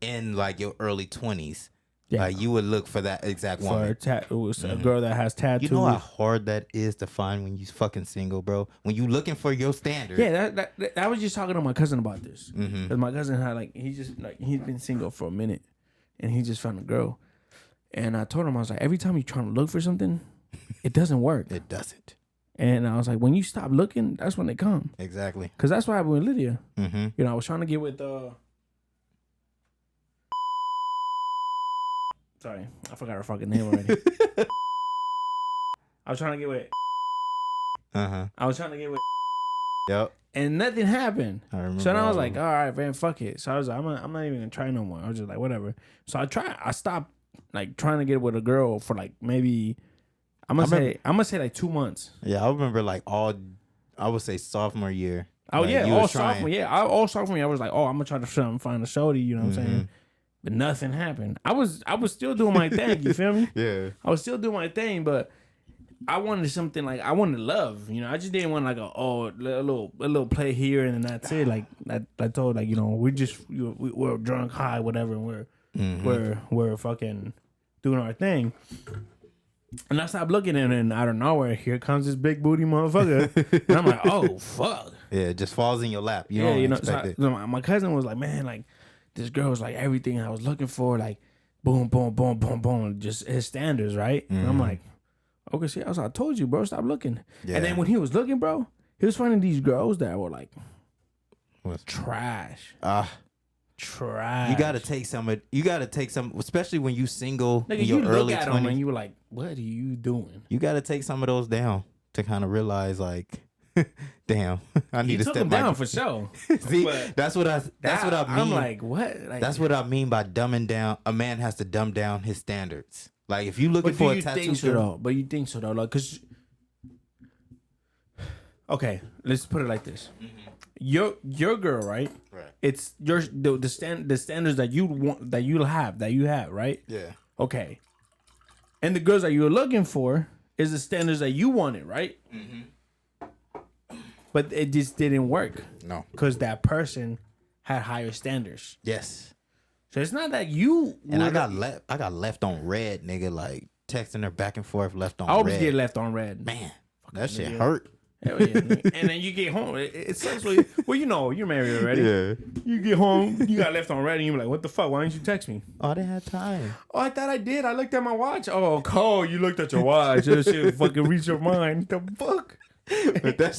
in like your early 20s, like you would look for that exact woman. For a girl that has tattoos. You know how hard that is to find when you fucking single, bro. When you looking for your standard. Yeah, I was just talking to my cousin about this. Because my cousin had he's been single for a minute, and he just found a girl. And I told him, I was like, every time you're trying to look for something, it doesn't work. It doesn't. And I was like, when you stop looking, that's when they come. Exactly. Because that's what happened with Lydia. You know, I was trying to get with sorry, I forgot her fucking name already. I was trying to get with Yep. And nothing happened. I remember. So then I was like, all right, man, fuck it. So I was like, I'm not even gonna try no more. I was just like, whatever. So I stopped like trying to get with a girl for like maybe I'm gonna say like 2 months. Yeah, I remember like I would say sophomore year. Oh like, yeah, all sophomore. Yeah, all sophomore year. I was like, oh, I'm gonna try to find a shorty. You know what I'm saying? But nothing happened. I was still doing my thing. You feel me? Yeah. I was still doing my thing, but I wanted something like I wanted love. You know, I just didn't want like a little play here and then that's it. Like I told, like, you know, we're drunk, high, whatever, and we're fucking doing our thing. And I stopped looking, and then out of nowhere, here comes this big booty motherfucker, and I'm like, oh fuck. Yeah, it just falls in your lap. You don't expect it. So my cousin was like, man, like, this girl was like everything I was looking for, like boom, boom, boom, boom, boom, just his standards, right? And I'm like, okay, see, I told you, bro, stop looking. Yeah. And then when he was looking, bro, he was finding these girls that were like trash. Trash. You gotta take some, especially when you single Nigga, in your early 20s. And you were like, what are you doing? You gotta take some of those down to kind of realize, like, damn, I need to step them down for sure. See, that's what I mean. I'm like, what? Like, that's what I mean by dumbing down. A man has to dumb down his standards. Like, if you looking for a tattoo girl, but you think so though, like, cause okay, let's put it like this: your girl, right? Right. It's the standards that you want, that you have, right? Yeah. Okay. And the girls that you're looking for is the standards that you wanted, right? But it just didn't work. No. Because that person had higher standards. Yes. So it's not that you... And I got left on red, nigga. Like, texting her back and forth, left on red. I always get left on red. Man, that shit hurt. Hell yeah. And then you get home. It sucks. Well, you know, you're married already. Yeah. You get home, you got left on red, and you're like, what the fuck? Why didn't you text me? Oh, I didn't have time. Oh, I thought I did. I looked at my watch. Oh, Cole, you looked at your watch. That shit fucking reached your mind. The fuck? But that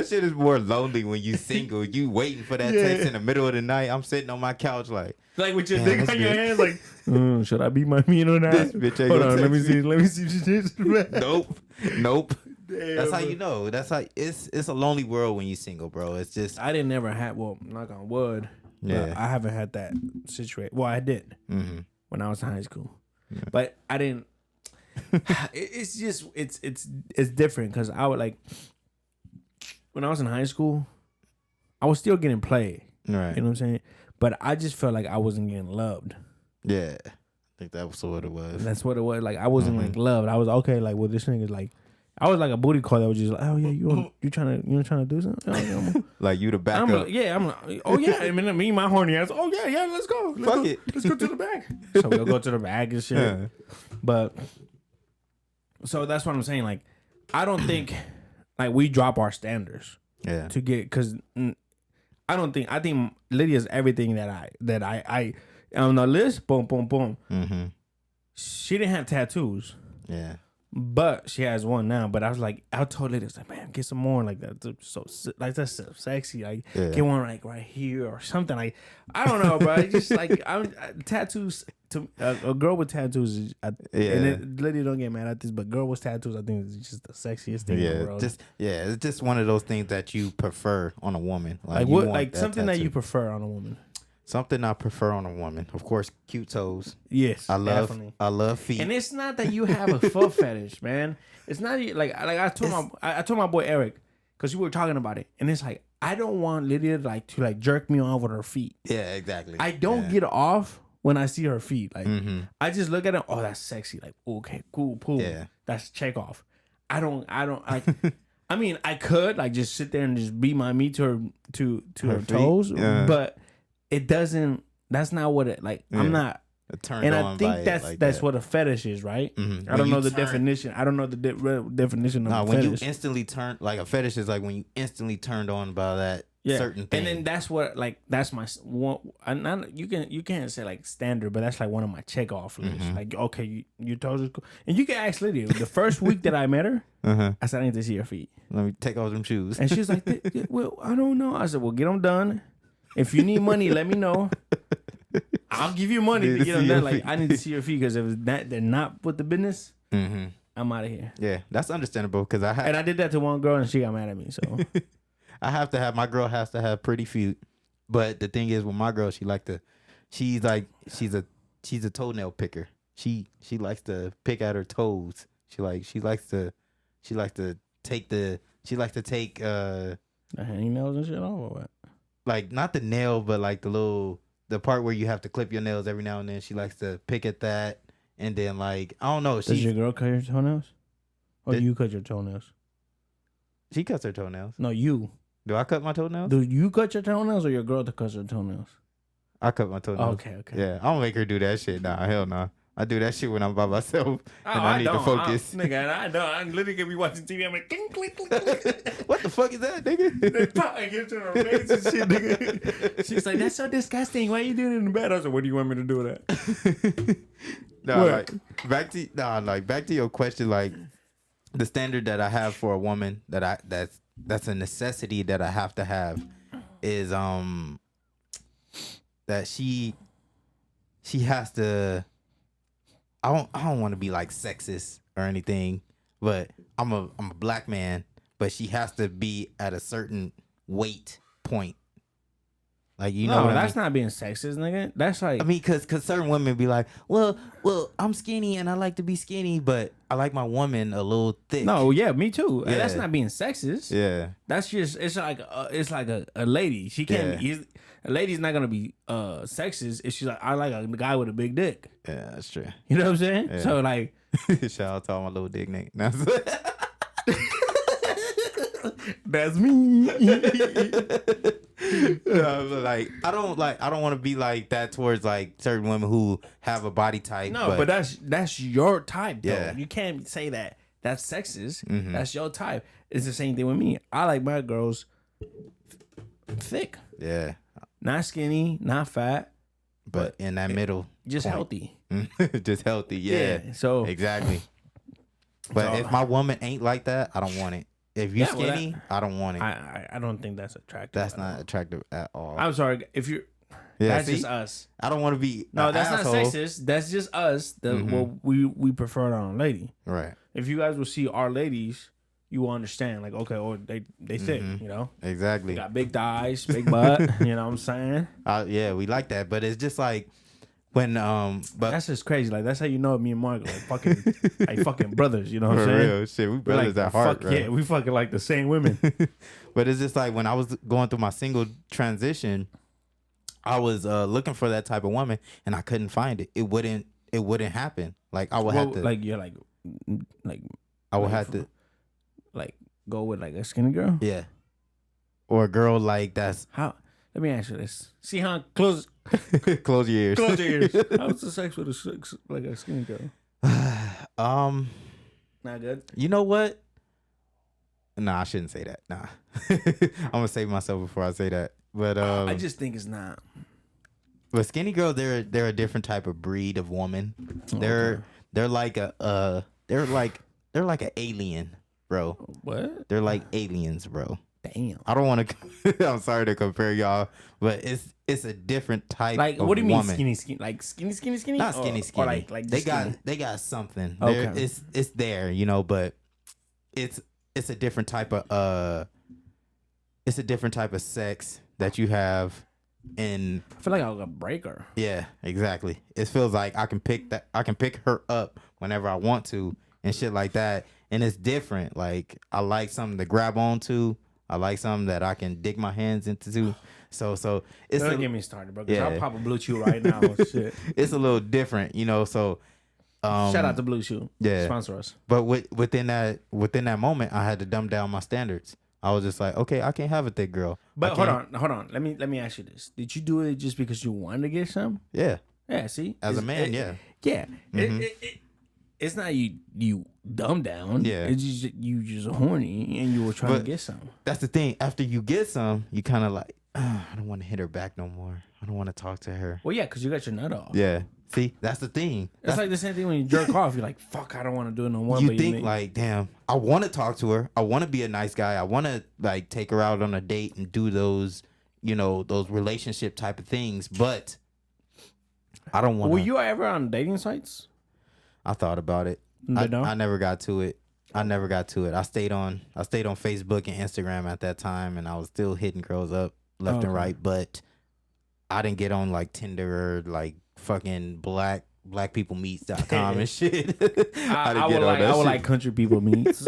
shit is more lonely when you single. You waiting for that text in the middle of the night. I'm sitting on my couch like with your dick on your hands, like, should I beat my meat or not? This bitch ain't Hold on, let me see if she Nope. Damn, that's how you know. That's how it's a lonely world when you single, bro. It's just I didn't never have. Well, knock on wood. Yeah, I haven't had that situation. Well, I did when I was in high school, but I didn't. It's just it's different because I would like when I was in high school, I was still getting played. Right. You know what I'm saying? but I just felt like I wasn't getting loved. Yeah, I think that was what it was. That's what it was. Like I wasn't like loved. I was okay. Like well, this nigga's like. I was like a booty call that was just like, oh yeah, you trying to do something? Oh, yeah, Like you the backup. I'm like, oh yeah. I mean, me, my horny ass. Oh yeah, let's go. Fuck it. Let's go to the back. So we'll go to the back and shit. Yeah. But so that's what I'm saying. Like, I don't think like we drop our standards Yeah. to get because I think Lydia's everything that I on the list. Boom, boom, boom. Mm-hmm. She didn't have tattoos. Yeah. But she has one now. But I was like, I told Lydia, like, man, get some more like that. So like that's so sexy. Like get one like right here or something. Like I don't know, bro. It's just like tattoos. To a girl with tattoos, is, and Lydia don't get mad at this, but girl with tattoos, I think is just the sexiest thing in the world. It's just one of those things that you prefer on a woman. Like what? Like something that you prefer on a woman. Something I prefer on a woman, of course, cute toes. Yes, I definitely. love feet. And it's not that you have a foot fetish, man. It's not like I told my boy Eric because we were talking about it, and it's like I don't want Lydia to jerk me off with her feet. Yeah, exactly. I don't get off when I see her feet. Like I just look at it. Oh, that's sexy. Like okay, cool, Yeah, that's check off. I don't like. I mean, I could like just sit there and just beat my meat to her toes, but it doesn't. That's not what it like. I'm not turned and on. I think that's what a fetish is, right? Mm-hmm. I don't know the definition. I don't know the definition of a when fetish. you instantly turn like a fetish is like when you instantly turned on by that certain thing. And then that's what that's my one. You can't say like standard, but that's like one of my check off lists. Like okay, your toes is cool, and you can ask Lydia. The first week that I met her, I said I need to see her feet. Let me take off them shoes. And she's like, well, I don't know. I said, well, get them done. If you need money, let me know. I'll give you money to get them done. Like I need to see your feet because if they're not with the business, I'm out of here. Yeah, that's understandable because I did that to one girl and she got mad at me. So my girl has to have pretty feet. But the thing is with my girl, she's a toenail picker. She likes to pick at her toes. She likes to take the hangnails and shit off or what? Like not the nail, but like the part where you have to clip your nails every now and then. She likes to pick at that, and then like I don't know. Does your girl cut your toenails, or you cut your toenails? She cuts her toenails. No, you. Do I cut my toenails? Do you cut your toenails, or your girl that cuts her toenails? I cut my toenails. Okay. Yeah, I don't make her do that shit. Nah, hell nah. I do that shit when I'm by myself and I need to focus. Nigga, I don't. I literally can be watching TV. I'm like, clink, clink, clink, clink. What the fuck is that, nigga? I get to her face and shit, nigga. She's like, that's so disgusting. Why are you doing it in the bed? I was like, what do you want me to do with that? No, back to your question, like the standard that I have for a woman that's a necessity that I have to have is that she has to. I don't want to be like sexist or anything, but I'm a black man, but she has to be at a certain weight point. Like know what that's not being sexist, nigga. That's like because certain women be like, well, I'm skinny and I like to be skinny, but I like my woman a little thick. No, yeah, me too. Yeah. That's not being sexist. Yeah, that's just it's like a lady. She can't. A lady's not gonna be sexist if she's like, I like a guy with a big dick. Yeah, that's true. You know what I'm saying? Yeah. So like, shout out to all my little dick nigga. That's me. Like I don't want to be like that towards like certain women who have a body type. No, but that's your type. Though. Yeah, you can't say that that's sexist. Mm-hmm. That's your type. It's the same thing with me. I like my girls thick. Yeah. Not skinny, not fat, but in that middle, just point. Healthy. Just healthy, yeah. So exactly. But if my woman ain't like that, I don't want it. If you're skinny, I don't want it. I don't think that's attractive. That's not attractive at all. I'm sorry if you're. Yeah, that's just us. I don't want to be. No, that's asshole. not sexist. That's just us. Well, we prefer it on a lady. Right. If you guys will see our ladies, you will understand. Like, okay, or they thick, you know. Exactly. They got big thighs, big butt. You know what I'm saying? Yeah, we like that, but it's just like when but that's just crazy. Like that's how you know me and Mark like fucking brothers. You know what I'm saying? Real shit, we brothers at heart. Yeah, we fucking like the same women. But it's just like when I was going through my single transition, I was looking for that type of woman, and I couldn't find it. It wouldn't happen. Like I would have to. Like you're like I would like, have to. like go with like a skinny girl. Yeah. Or a girl like that's. How? Let me ask you this. See how close Close your ears. close your ears. How's the sex with like a skinny girl? Not good. You know what? Nah, I shouldn't say that. Nah. I'm gonna save myself before I say that. But I just think it's not. but skinny girls, they're a different type of breed of woman. They're like a they're like an alien, bro. What? They're like aliens, bro. Damn. I don't want to. I'm sorry to compare y'all, but it's a different type. Like, of what do you mean woman. skinny? Like skinny? Not skinny. Or like they just got skinny? they got something. Okay. It's there, you know, but it's a different type of it's a different type of sex that you have. And I feel like I'll break her. yeah, exactly. It feels like I can pick her up whenever I want to and shit like that. And it's different. Like I like something to grab onto. I like something that I can dig my hands into. So it's Don't get me started, bro. 'Cause yeah. I'll pop a Blue Chew right now. Shit. It's a little different, you know. So Shout out to Blue Chew. yeah. Sponsor us. But within that moment, I had to dumb down my standards. I was just like, okay, I can't have a thick girl. But hold on. Let me ask you this: did you do it just because you wanted to get some? Yeah, Yeah. See, as a man, yeah. Yeah. Mhm. It's not you dumb down. Yeah. It's just you just horny and you were trying to But get some. that's the thing. After you get some, you kind of like, I don't want to hit her back no more. I don't want to talk to her. Well, yeah, because you got your nut off. Yeah. See, that's the thing. It's like the same thing when you jerk off. You're like, fuck, I don't want to do it no more. You but think like, damn, I want to talk to her. I want to be a nice guy. I want to like take her out on a date and do those, you know, those relationship type of things. But I don't want. Were you ever on dating sites? I thought about it. I never got to it. I stayed on Facebook and Instagram at that time, and I was still hitting girls up left and right. But I didn't get on like Tinder or like fucking blackpeoplemeets.com and shit. I would like country people meets.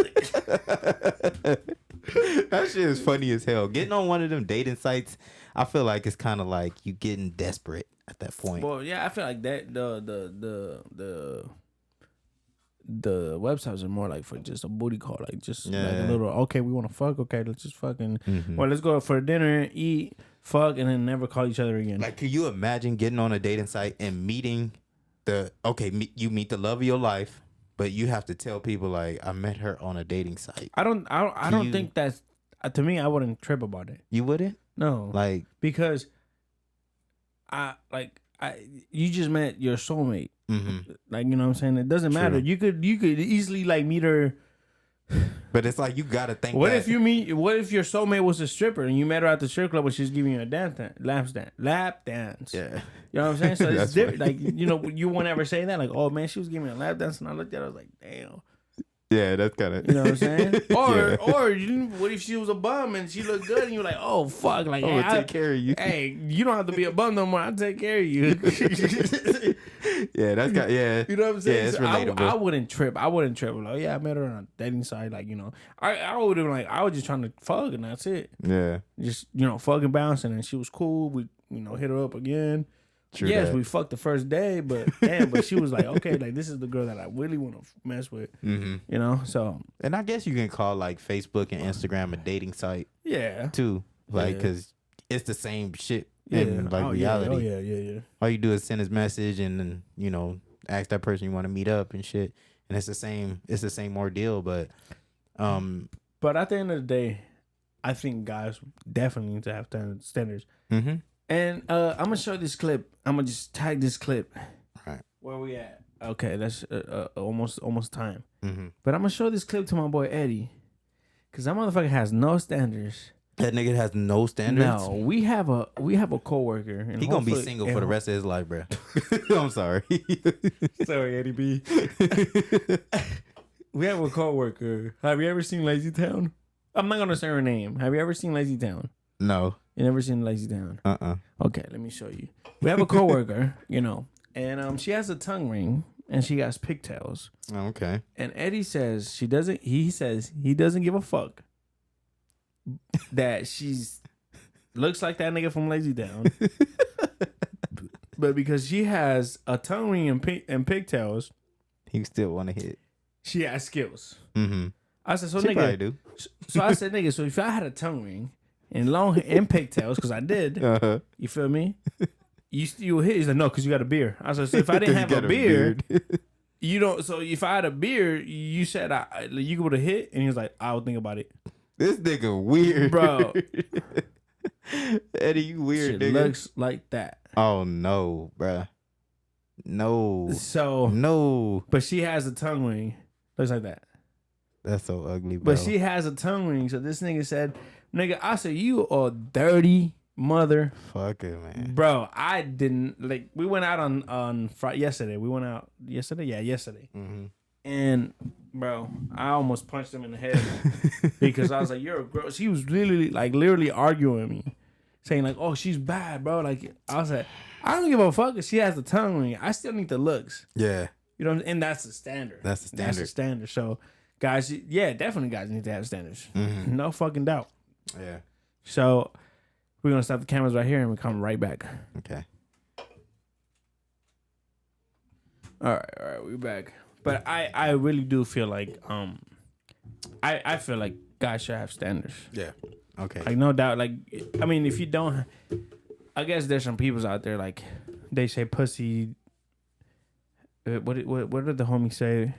That shit is funny as hell. Getting on one of them dating sites, I feel like it's kind of like you getting desperate at that point. Well, yeah, I feel like that the websites are more like for just a booty call, like just like a little. Okay, we want to fuck. Okay, let's just fucking. Well, let's go for dinner, eat, fuck, and then never call each other again. Like, can you imagine getting on a dating site and meeting you meet the love of your life, but you have to tell people like, I met her on a dating site. I don't think that's to me. I wouldn't trip about it. You wouldn't? No, Like, because you just met your soulmate. Like, you know what I'm saying? It doesn't matter. You could easily like meet her. but it's like you gotta think. What if your soulmate was a stripper and you met her at the strip club and she's giving you a lap dance? Yeah, you know what I'm saying? So it's That's different. funny. Like, you know, you won't ever say that. Like, oh man, she was giving me a lap dance, and I looked at her, I was like, damn. yeah, that's kind of. You know what I'm saying? Or Yeah. what if she was a bum and she looked good and you're like, oh fuck, like, I'm hey, gonna take care of you. Hey, you don't have to be a bum no more. I'll take care of you. Yeah, that's got yeah. You know what I'm saying? Yeah, it's So relatable. I wouldn't trip. Like, yeah, I met her on a dating site. Like, you know, I would have like, I was just trying to fuck and that's it. Yeah, Just, you know, fucking bouncing and she was cool. We, you know, hit her up again. true. Yes, that. we fucked the first day, but damn, but she was like, okay, like this is the girl that I really want to mess with. You know, so And I guess you can call like Facebook and Instagram a dating site yeah, too, like Yeah. because it's the same shit yeah, in like reality. Yeah. All you do is send his message and then, you know, ask that person you want to meet up and shit. And it's the same ordeal, but But at the end of the day, I think guys definitely need to have standards. And I'm gonna show this clip. I'm gonna just tag this clip. Right. Where we at? Okay, that's almost time. Mm-hmm. But I'm gonna show this clip to my boy Eddie, cause that motherfucker has no standards. That nigga has no standards. No, we have a coworker. And He gonna be hopefully- single for the rest of his life, bro. I'm sorry. Sorry, Eddie B. We have a coworker. Have you ever seen Lazy Town? I'm not gonna say her name. Have you ever seen Lazy Town? No. You never seen Lazy Town? Uh-uh. Okay, let me show you. We have a coworker, you know, and she has a tongue ring and she has pigtails. Okay. And Eddie says he says he doesn't give a fuck that she's looks like that nigga from Lazy Town. but because she has a tongue ring and pigtails, He still want to hit. she has skills. Mm-hmm. I said, so She probably nigga. do. So I said, nigga. So if I had a tongue ring and long and pigtails, because I did, you feel me? You would hit. He's like, no, because you got a beard. I said, so if I didn't have a beard, you don't. So if I had a beard, you said you would have hit, and he was like, I would think about it. This nigga weird, Bro. Eddie, you weird, Shit nigga. looks like that. Oh no, bruh. No. So No. but she has a tongue ring. Looks like that. That's so ugly, bro. But she has a tongue ring. So this nigga said, nigga, I said, you a dirty mother. Fuck it, man. Bro, I didn't like. We went out on Friday yesterday. We went out yesterday. Yeah, yesterday. Mm-hmm. And bro, I almost punched him in the head because I was like, "You're a gross." He was literally arguing with me, saying like, "Oh, she's bad, bro." Like I was like, "I don't give a fuck if she has the tongue ring. I still need the looks." Yeah. You know, and that's the standard. That's the standard. That's the standard. So, guys, yeah, definitely, guys need to have standards. Mm-hmm. No fucking doubt. Yeah. So, we're gonna stop the cameras right here, and we come right back. Okay. All right, we're back. But I really do feel like I feel like guys should have standards. Yeah. Okay. Like no doubt. Like I mean, if you don't, I guess there's some peoples out there like they say pussy. What did the homie say?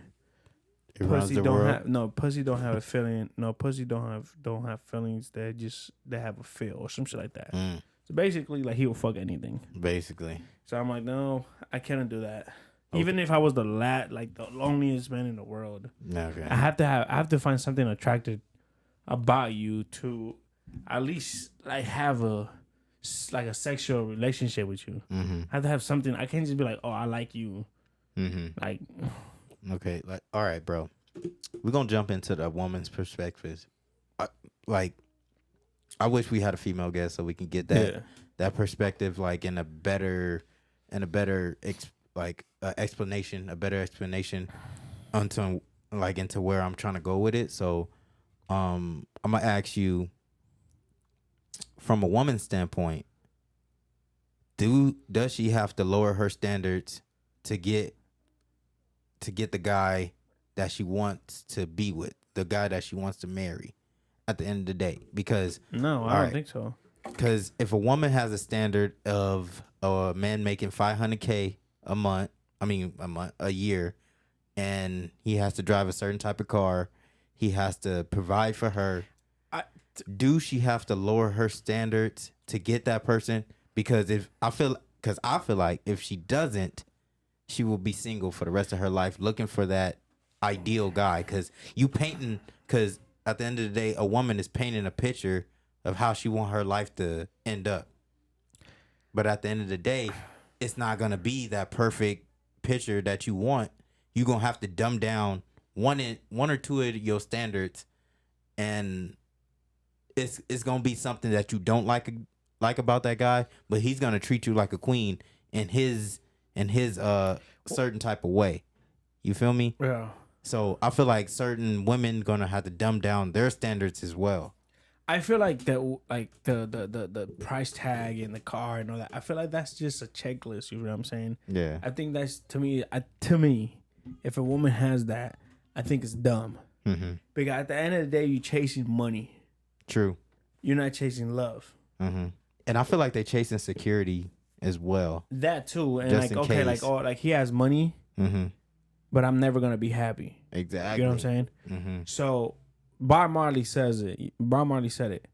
It runs Pussy the don't world. have no pussy don't have a feeling. No pussy don't have feelings. They have a feel or some shit like that. Mm, So basically, like he will fuck anything. basically. So I'm like, no, I can't do that. Okay. Even if I was the loneliest man in the world, Okay. I have to find something attractive about you to at least like have a sexual relationship with you. Mm-hmm. I have to have something. I can't just be like, oh, I like you. Mm-hmm. Like, Okay. Like, all right, bro. We're gonna jump into the woman's perspective. I wish we had a female guest so we can get that perspective, like in a better explanation, a better explanation into where I'm trying to go with it. So, I'm gonna ask you, from a woman's standpoint, does she have to lower her standards to get the guy that she wants to be with, the guy that she wants to marry at the end of the day? Because no, I don't think so. Because if a woman has a standard of a man making $500K a year, and he has to drive a certain type of car, he has to provide for her. Do she have to lower her standards to get that person? Because I feel like if she doesn't, she will be single for the rest of her life, looking for that ideal guy. Because at the end of the day, a woman is painting a picture of how she want her life to end up. But at the end of the day, it's not gonna be that perfect picture that you want. You're gonna have to dumb down one or two of your standards, and it's gonna be something that you don't like about that guy, but he's gonna treat you like a queen in his certain type of way. You feel me? Yeah. So I feel like certain women gonna have to dumb down their standards as well. I feel like the price tag and the car and all that. I feel like that's just a checklist. You know what I'm saying? Yeah. I think that's to me. If a woman has that, I think it's dumb. Mm-hmm. Because at the end of the day, you're chasing money. True. You're not chasing love. Mm-hmm. And I feel like they're chasing security as well. That too, and Just like okay, case. like he has money, Mm-hmm. but I'm never gonna be happy. Exactly. You know what I'm saying? Mm-hmm. So Bob Marley says it. Bob Marley said it.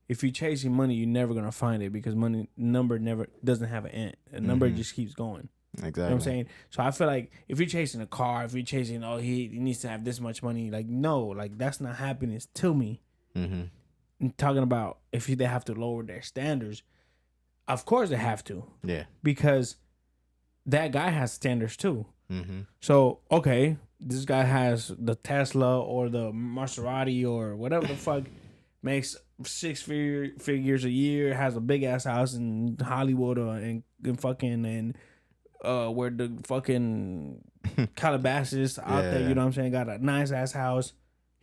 If you're chasing money, you're never gonna find it because money number never doesn't have an end. A number just keeps going. Exactly. You know what I'm saying? So I feel like if you're chasing a car, if you're chasing, he needs to have this much money, like no, like that's not happiness to me. Mm-hmm. I'm talking about if they have to lower their standards, of course they have to. Yeah. Because that guy has standards too. Mm-hmm. So okay, this guy has the Tesla or the Maserati or whatever the fuck, makes six figures a year, has a big ass house in Hollywood and where the fucking Calabasas out there, you know what I'm saying? Got a nice ass house.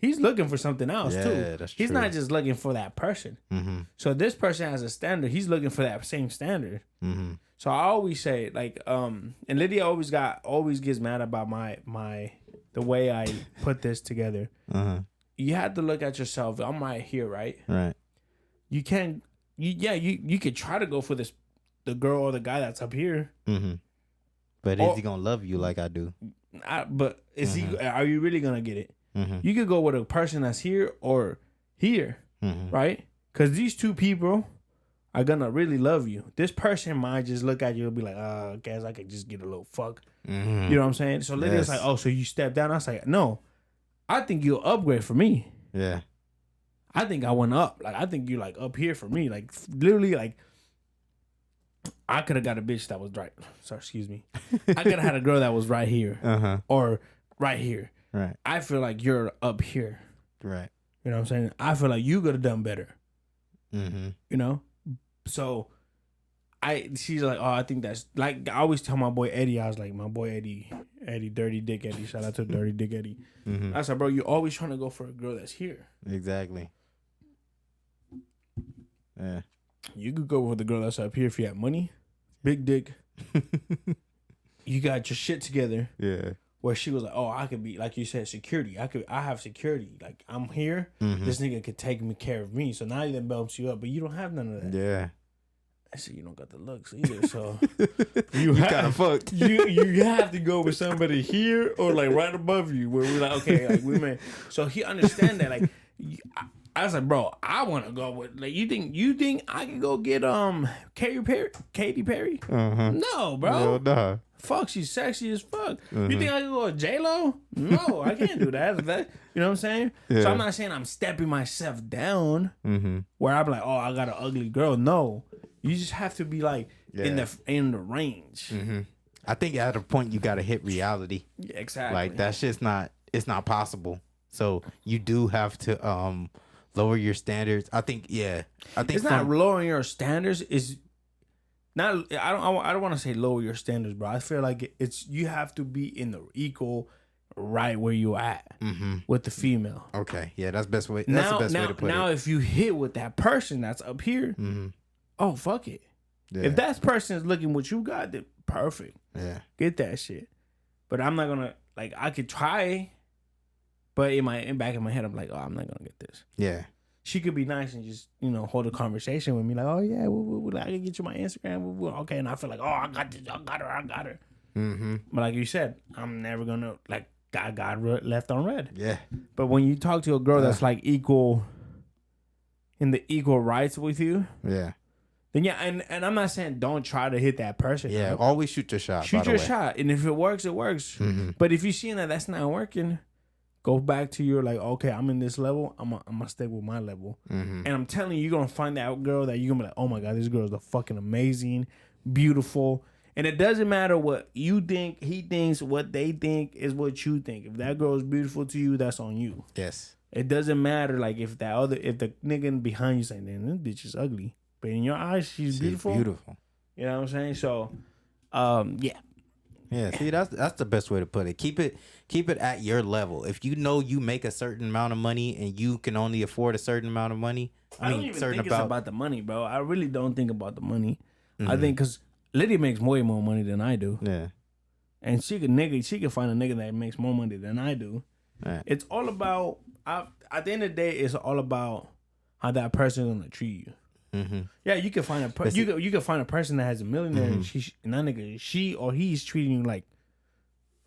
he's looking for something else too. Yeah, that's He's true. not just looking for that person. Mm-hmm. So this person has a standard. He's looking for that same standard. Mm-hmm. So I always say like, and Lydia always gets mad about the way I put this together. Uh-huh. You have to look at yourself. I'm right here, right? Right. You can, you could try to go for the girl or the guy that's up here. Mm-hmm. But is he gonna love you like I do? But is he? Are you really gonna get it? Mm-hmm. You could go with a person that's here or here, right? Because these two people are gonna really love you. This person might just look at you and be like, I guess I could just get a little fuck. Mm-hmm. You know what I'm saying? So Lydia's like, oh, so you step down? I was like, no, I think you'll upgrade for me. Yeah. I think I went up. Like, I think you like up here for me. Like, literally, like, I could have got a bitch that was right. Sorry, excuse me. I could have had a girl that was right here or right here. Right. I feel like you're up here. Right. You know what I'm saying? I feel like you could have done better. Mm-hmm. You know? So she's like, oh, I think that's like, I always tell my boy Eddie, I was like, my boy Eddie, Dirty Dick Eddie. Shout out to Dirty Dick Eddie. Mm-hmm. I said, bro, you're always trying to go for a girl that's here. Exactly. Yeah. You could go with a girl that's up here if you have money, big dick. You got your shit together. Yeah. Where she was like, oh, I could be, like you said, security. I have security. Like, I'm here. Mm-hmm. This nigga could take care of me. So now he then bumps you up, but you don't have none of that. Yeah. I said, you don't got the looks either. So you kind of fucked. You have to go with somebody here or like right above you where we're like, okay, like we may. So he understand that. Like, I was like, bro, I want to go with, like, you think I can go get Katy Perry? No, bro. Hell nah. Fuck, she's sexy as fuck. You think I can go with J-Lo? No, I can't do that. You know what I'm saying? Yeah. So I'm not saying I'm stepping myself down Mm-hmm. where I'm like, oh, I got an ugly girl. No, you just have to be like in the range. Mm-hmm. I think at a point you got to hit reality. Yeah, exactly. Like, that's just it's not possible. So you do have to lower your standards. I think it's not lowering your standards. Is not. I don't want to say lower your standards, bro. I feel like it's you have to be in the equal right where you at with the female. Okay, yeah, that's best way. That's the best way to put it. Now, if you hit with that person that's up here, oh fuck it. Yeah. If that person is looking what you got, then perfect. Yeah, get that shit. But I'm not gonna like. I could try, but in back of my head, I'm like, oh, I'm not gonna get this. Yeah. She could be nice and just, hold a conversation with me. Like, oh, yeah, I can get you my Instagram. Okay. And I feel like, oh, I got this. I got her. Mm-hmm. But like you said, I'm never going to, like, I got left on red. Yeah. But when you talk to a girl that's, like, equal, in the equal rights with you. Yeah. Then, yeah, and I'm not saying don't try to hit that person. Yeah, right? Always shoot your shot. Shoot your shot. And if it works, it works. Mm-hmm. But if you're seeing that that's not working, go back to your, like, okay, I'm in this level. I'm going to stick with my level. Mm-hmm. And I'm telling you, you're going to find that girl that you're going to be like, oh, my God, this girl is fucking amazing, beautiful. And it doesn't matter what you think, he thinks, what they think is what you think. If that girl is beautiful to you, that's on you. Yes. It doesn't matter, like, if the nigga behind you saying, man, this bitch is ugly. But in your eyes, she's beautiful. Beautiful. You know what I'm saying? So, yeah. Yeah, see, that's the best way to put it. Keep it at your level. If you know you make a certain amount of money and you can only afford a certain amount of money, I don't even think it's about the money, bro. I really don't think about the money. I think because Lydia makes way more money than I do. Yeah. And she can find a nigga that makes more money than I do. Right. It's all about, at the end of the day, it's all about how that person is gonna treat you. Mm-hmm. Yeah, you can find you can find a person that has a millionaire and that nigga, she or he's treating you like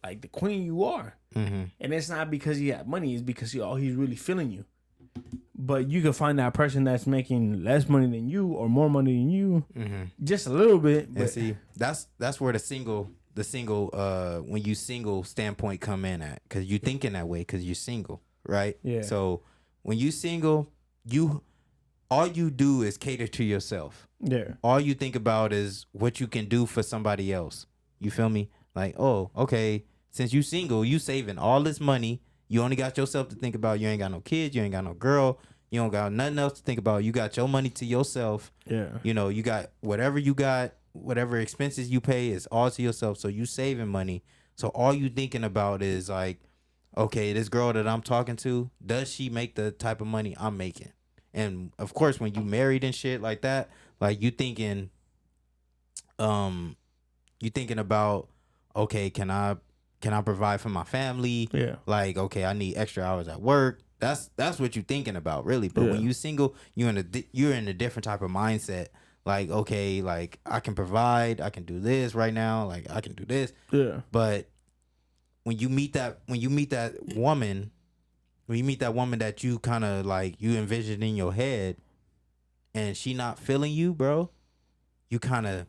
the queen you are. Mm-hmm. And it's not because he had money, it's because he's really feeling you. But you can find that person that's making less money than you or more money than you, just a little bit. But see, that's where the single when you single standpoint come in at, because you're thinking that way because you're single, right? Yeah. So when you single, all you do is cater to yourself. Yeah. All you think about is what you can do for somebody else. You feel me? Like, oh, okay, since you single, you saving all this money. You only got yourself to think about. You ain't got no kids. You ain't got no girl. You don't got nothing else to think about. You got your money to yourself. Yeah. You got whatever whatever expenses you pay is all to yourself. So you saving money. So all you thinking about is like, okay, this girl that I'm talking to, does she make the type of money I'm making? And of course, when you married and shit like that, like you thinking about, okay, can I provide for my family? Yeah. Like, okay, I need extra hours at work. That's what you're thinking about, really. But when you single, you're in a different type of mindset. Like, okay, like I can provide, I can do this right now, like I can do this. Yeah. But when you meet that woman that you kind of like you envision in your head, and she not feeling you, bro, you kind of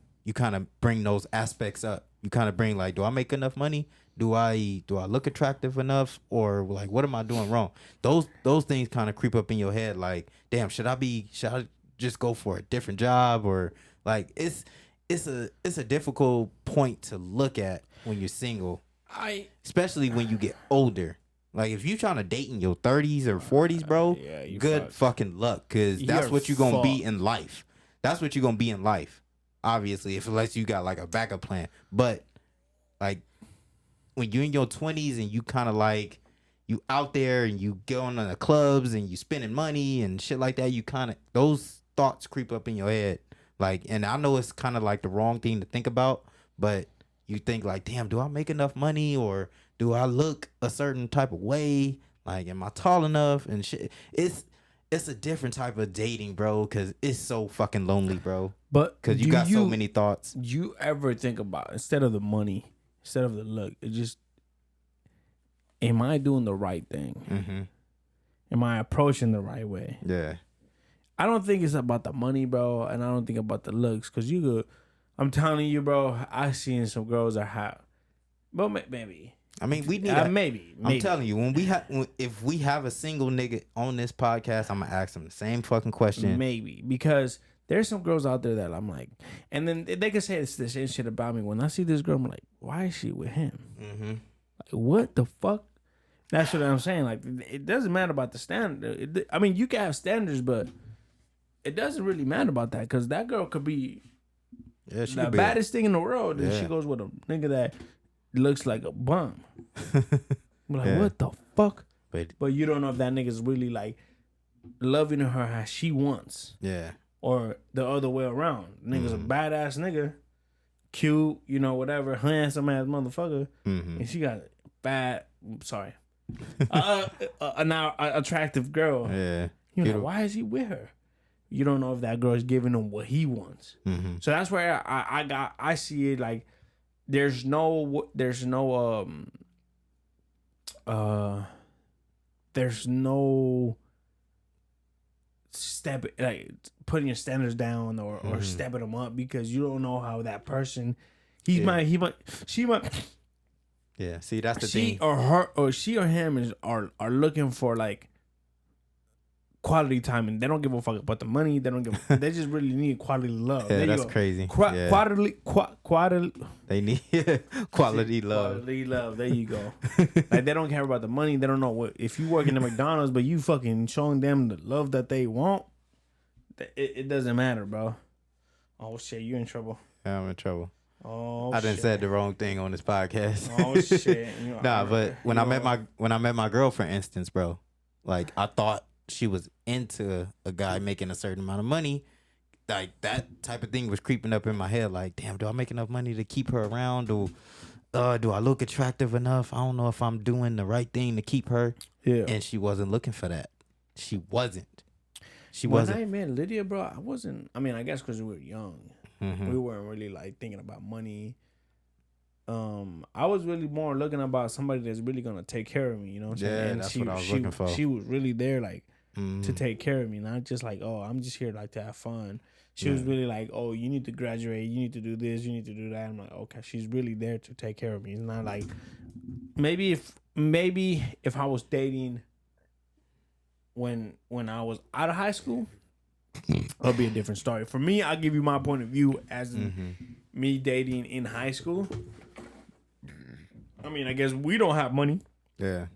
bring those aspects up. You kind of bring like, do I make enough money? Do I look attractive enough? Or like, what am I doing wrong? Those things kind of creep up in your head. Like, damn, should I just go for a different job? Or like, it's a difficult point to look at when you're single, especially when you get older. Like, if you trying to date in your 30s or 40s, bro, good fucking luck, because that's what you're gonna be in life. That's what you're gonna be in life. Obviously, unless you got like a backup plan. But like when you're in your 20s and you kind of like you out there and you going to the clubs and you spending money and shit like that, you kind of, those thoughts creep up in your head. Like, and I know it's kind of like the wrong thing to think about, but you think like, damn, do I make enough money, or do I look a certain type of way? Like, am I tall enough and shit? It's a different type of dating, bro, because it's so fucking lonely, bro. But because you got so many thoughts. You ever think about, instead of the money, instead of the look, it just, am I doing the right thing? Mm-hmm. Am I approaching the right way? Yeah. I don't think it's about the money, bro, and I don't think about the looks, because you could, I'm telling you, bro, I seen some girls that have, but maybe. I mean, we need maybe. I'm telling you, if we have a single nigga on this podcast, I'm gonna ask him the same fucking question. Maybe, because there's some girls out there that I'm like, and then they can say it's the same shit about me. When I see this girl, I'm like, why is she with him? Mm-hmm. Like, what the fuck? That's what I'm saying. Like, it doesn't matter about the standard. I mean, you can have standards, but it doesn't really matter about that, because that girl could be the baddest thing in the world, and she goes with a nigga that looks like a bum. I'm like, what the fuck? But you don't know if that nigga's really like loving her as she wants. Yeah. Or the other way around. Nigga's a badass nigga, cute, you know, whatever, handsome ass motherfucker, and she got an attractive girl. Yeah. You're like, why is he with her? You don't know if that girl is giving him what he wants. Mm-hmm. So that's where I see it like, there's no step, like putting your standards down or stepping them up, because you don't know how that person, she might. Yeah, see, that's the thing. She or him are looking for like quality time, and they don't give a fuck about the money. They they just really need quality love. Yeah, that's crazy. Quality. They need quality love. Quality love. There you go. Like, they don't care about the money. They don't know what, if you work in the McDonald's, but you fucking showing them the love that they want. It doesn't matter, bro. Oh shit, you in trouble. Yeah, I'm in trouble. Oh, I done said the wrong thing on this podcast. Oh shit. Nah, but when I met my girl, for instance, bro, like, I thought she was into a guy making a certain amount of money. Like, that type of thing was creeping up in my head. Like, damn, do I make enough money to keep her around? Do I look attractive enough? I don't know if I'm doing the right thing to keep her. Yeah. And she wasn't looking for that. She wasn't. When I met Lydia, bro, I wasn't. I mean, I guess because we were young, mm-hmm. we weren't really like thinking about money. I was really more looking about somebody that's really gonna take care of me. You know what I'm saying? And that's what I was looking for. She was really there, like, to take care of me, not just like, oh, I'm just here like to have fun. She was really like, oh, you need to graduate, you need to do this, you need to do that. I'm like, okay, she's really there to take care of me. It's not like, maybe if I was dating when I was out of high school, it'll be a different story. For me, I'll give you my point of view as me dating in high school. I mean, I guess we don't have money. Yeah.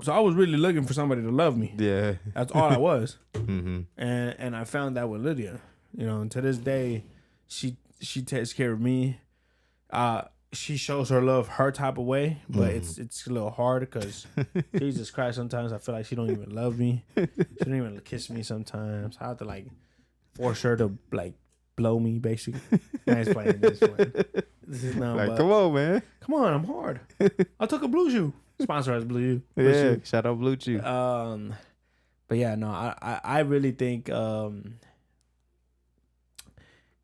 So I was really looking for somebody to love me. Yeah. That's all I was. Mm-hmm. And I found that with Lydia. You know, and to this day, she takes care of me. she shows her love her type of way, but it's a little hard because Jesus Christ, sometimes I feel like she don't even love me. She don't even kiss me sometimes. I have to like force her to like blow me, basically. Nice playing this one. This is not Like, come on, man. Come on, I'm hard. I took a Blue Chew. Sponsor us, Blue Chew. Yeah, shout out Blue Chew. But yeah, no, I really think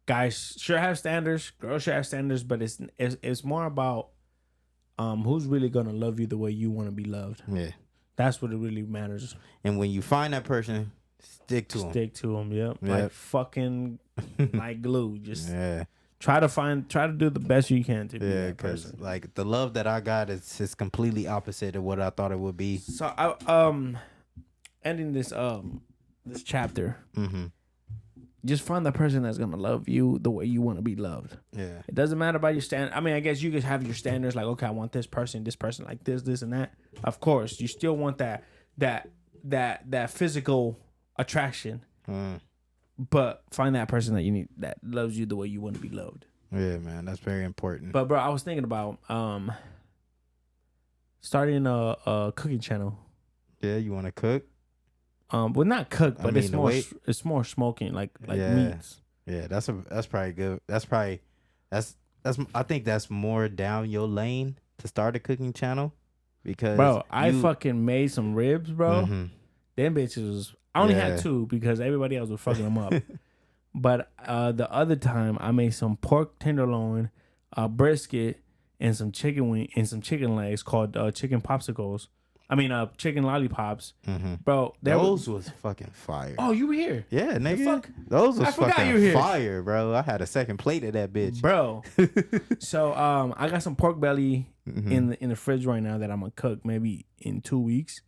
guys should have standards, girls should have standards, but it's more about who's really gonna love you the way you want to be loved. Yeah, that's what it really matters. And when you find that person, stick to them. Stick to them. Yep. Like fucking like glue. Just yeah. Try to do the best you can to be that because person. like the love that I got is completely opposite of what I thought it would be. So I ending this chapter. Mm-hmm. Just find the person that's gonna love you the way you want to be loved. Yeah. It doesn't matter about your stand. I mean, I guess you could have your standards like, okay, I want this person like this, and that. Of course, you still want that physical attraction. But find that person that you need that loves you the way you want to be loved. Yeah, man, that's very important. But bro, I was thinking about starting a cooking channel. Yeah, you want to cook? Well, not cook, but it's more smoking, like meats. Yeah, that's probably good. That's I think that's more down your lane to start a cooking channel because bro, I fucking made some ribs, bro. Mm-hmm. Them bitches. I only had 2 because everybody else was fucking them up. But the other time I made some pork tenderloin, brisket, and some chicken wing and some chicken legs called chicken popsicles. I mean, chicken lollipops, bro. Those was fucking fire. Oh, you were here? Yeah, nigga. The fuck? Those was I forgot you were fucking here. fire, bro. I had a second plate of that bitch, bro. So I got some pork belly in the fridge right now that I'm gonna cook maybe in 2 weeks.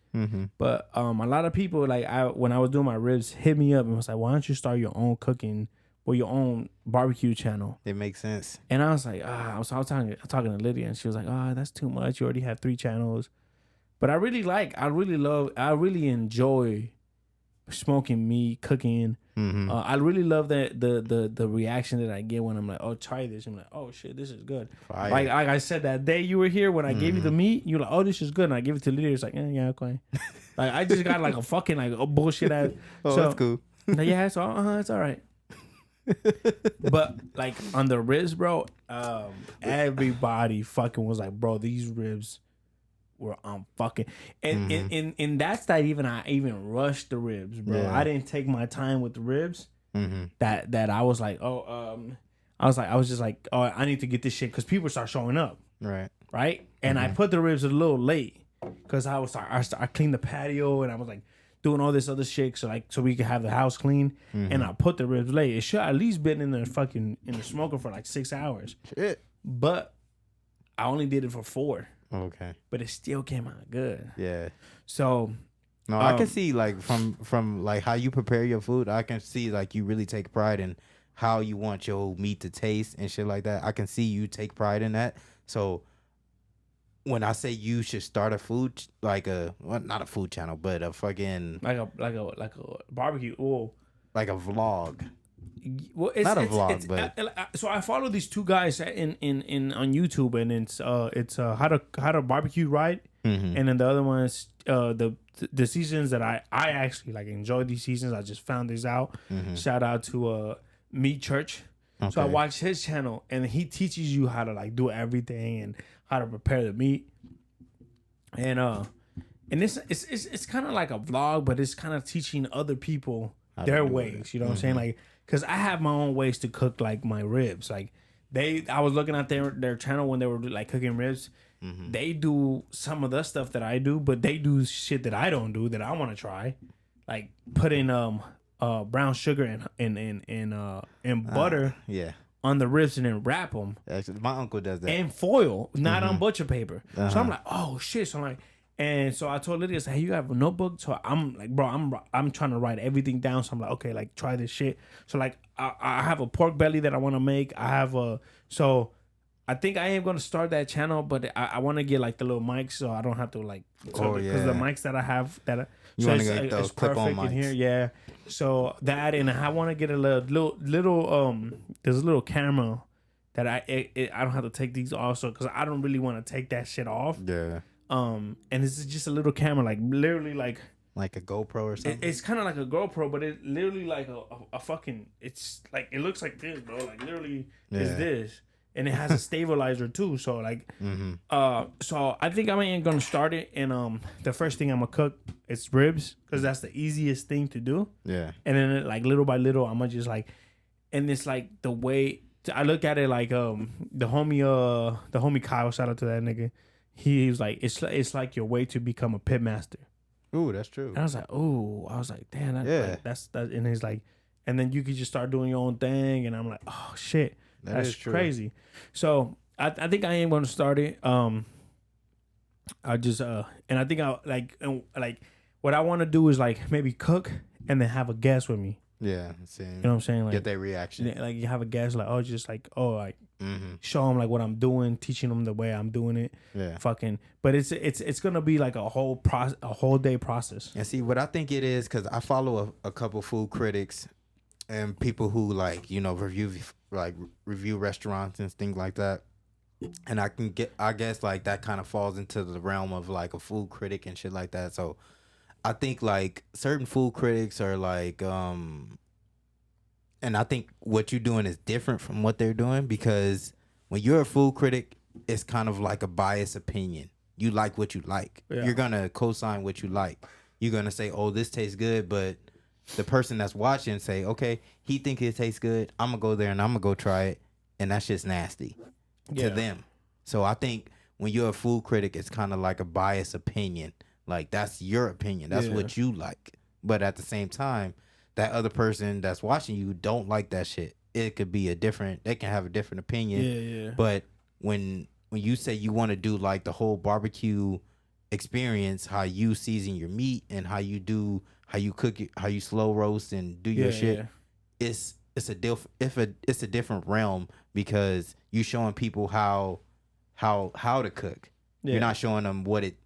But a lot of people like when I was doing my ribs hit me up and was like, why don't you start your own cooking or your own barbecue channel? It makes sense. And I was like, I was talking to Lydia and she was like, that's too much. You already have 3 channels. But I really enjoy smoking meat, cooking. I really love the reaction that I get when I'm like, oh, try this. I'm like, oh shit, this is good. Fire. Like I said that day you were here when I gave you the meat, you were like, oh, this is good. And I give it to Lydia. It's like, yeah, okay. Like I just got like a fucking like a bullshit ass. Oh, that's cool. Yeah, so it's all right. But like on the ribs, bro, everybody fucking was like, bro, these ribs were fucking and that's not even I even rushed the ribs, bro. Yeah. I didn't take my time with the ribs. That I was like, I was just like, oh, I need to get this shit because people start showing up, right. And I put the ribs a little late because I cleaned the patio and I was like doing all this other shit so we could have the house clean. And I put the ribs late. It should at least been in the smoker for like 6 hours. Shit. But I only did it for 4. Okay. But it still came out good. Yeah. So no, I can see like from like how you prepare your food, I can see like you really take pride in how you want your meat to taste and shit like that. I can see you take pride in that. So when I say you should start a food not a food channel, but a fucking like a barbecue or like a vlog. Well, it's not a vlog, but so I follow these 2 guys in on YouTube, and it's how to barbecue right, and then the other one is the seasons that I actually like enjoy these seasons. I just found this out. Shout out to Meat Church. Okay. So I watched his channel, and he teaches you how to like do everything and how to prepare the meat, and it's kind of like a vlog, but it's kind of teaching other people their ways. You know what I'm saying, like. Cause I have my own ways to cook like my ribs. Like I was looking at their channel when they were like cooking ribs. They do some of the stuff that I do, but they do shit that I don't do that I want to try. Like putting brown sugar and butter on the ribs and then wrap them. Actually, my uncle does that. And foil, not on butcher paper. So I'm like, oh shit. So I'm like. And so I told Lydia, I said, hey, you have a notebook? So I'm like, bro, I'm trying to write everything down. So I'm like, okay, like try this shit. So like I have a pork belly that I want to make. So I think I am going to start that channel, but I want to get like the little mics so I don't have to like, because the mics that I have you want to get those clip-on mics. In here, yeah. So that, and I want to get a little there's a little camera that I don't have to take these off, so because I don't really want to take that shit off. Yeah. And this is just a little camera, like literally like a GoPro or something. it's kind of like a GoPro, but it literally like a fucking. It's like it looks like this, bro. Like literally is this, and it has a stabilizer too. So like, so I think I'm gonna start it, and the first thing I'm gonna cook is ribs because that's the easiest thing to do. Yeah. And then like little by little, I'm gonna just like, and it's like the way I look at it, like the homie Kyle, shout out to that nigga. He was like, it's like your way to become a pit master. Ooh, that's true. And I was like, damn, that's and he's like, and then you could just start doing your own thing, and I'm like, oh shit, that's crazy. So I think I am gonna start it. I just and I think I like what I want to do is like maybe cook and then have a guest with me. Yeah, same. You know what I'm saying? Like, get their reaction. Like you have a guest, like show them like what I'm doing, teaching them the way I'm doing it. Yeah, fucking. But it's gonna be like a whole day process. And see what I think it is, because I follow a couple food critics and people who like review restaurants and things like that. And I guess like that kind of falls into the realm of like a food critic and shit like that. So I think like certain food critics are like, and I think what you're doing is different from what they're doing, because when you're a food critic, it's kind of like a biased opinion. You like what you like. Yeah. You're going to co-sign what you like. You're going to say, oh, this tastes good, but the person that's watching say, okay, he think it tastes good. I'm going to go there and I'm going to go try it. And that's just nasty to them. So I think when you're a food critic, it's kind of like a biased opinion. Like, that's your opinion. That's what you like. But at the same time, that other person that's watching you don't like that shit. It could be they can have a different opinion. Yeah. But when you say you want to do like the whole barbecue experience, how you season your meat and how you cook it, how you slow roast and do your shit, it's a different realm, because you showing people how to cook. You're not showing them what it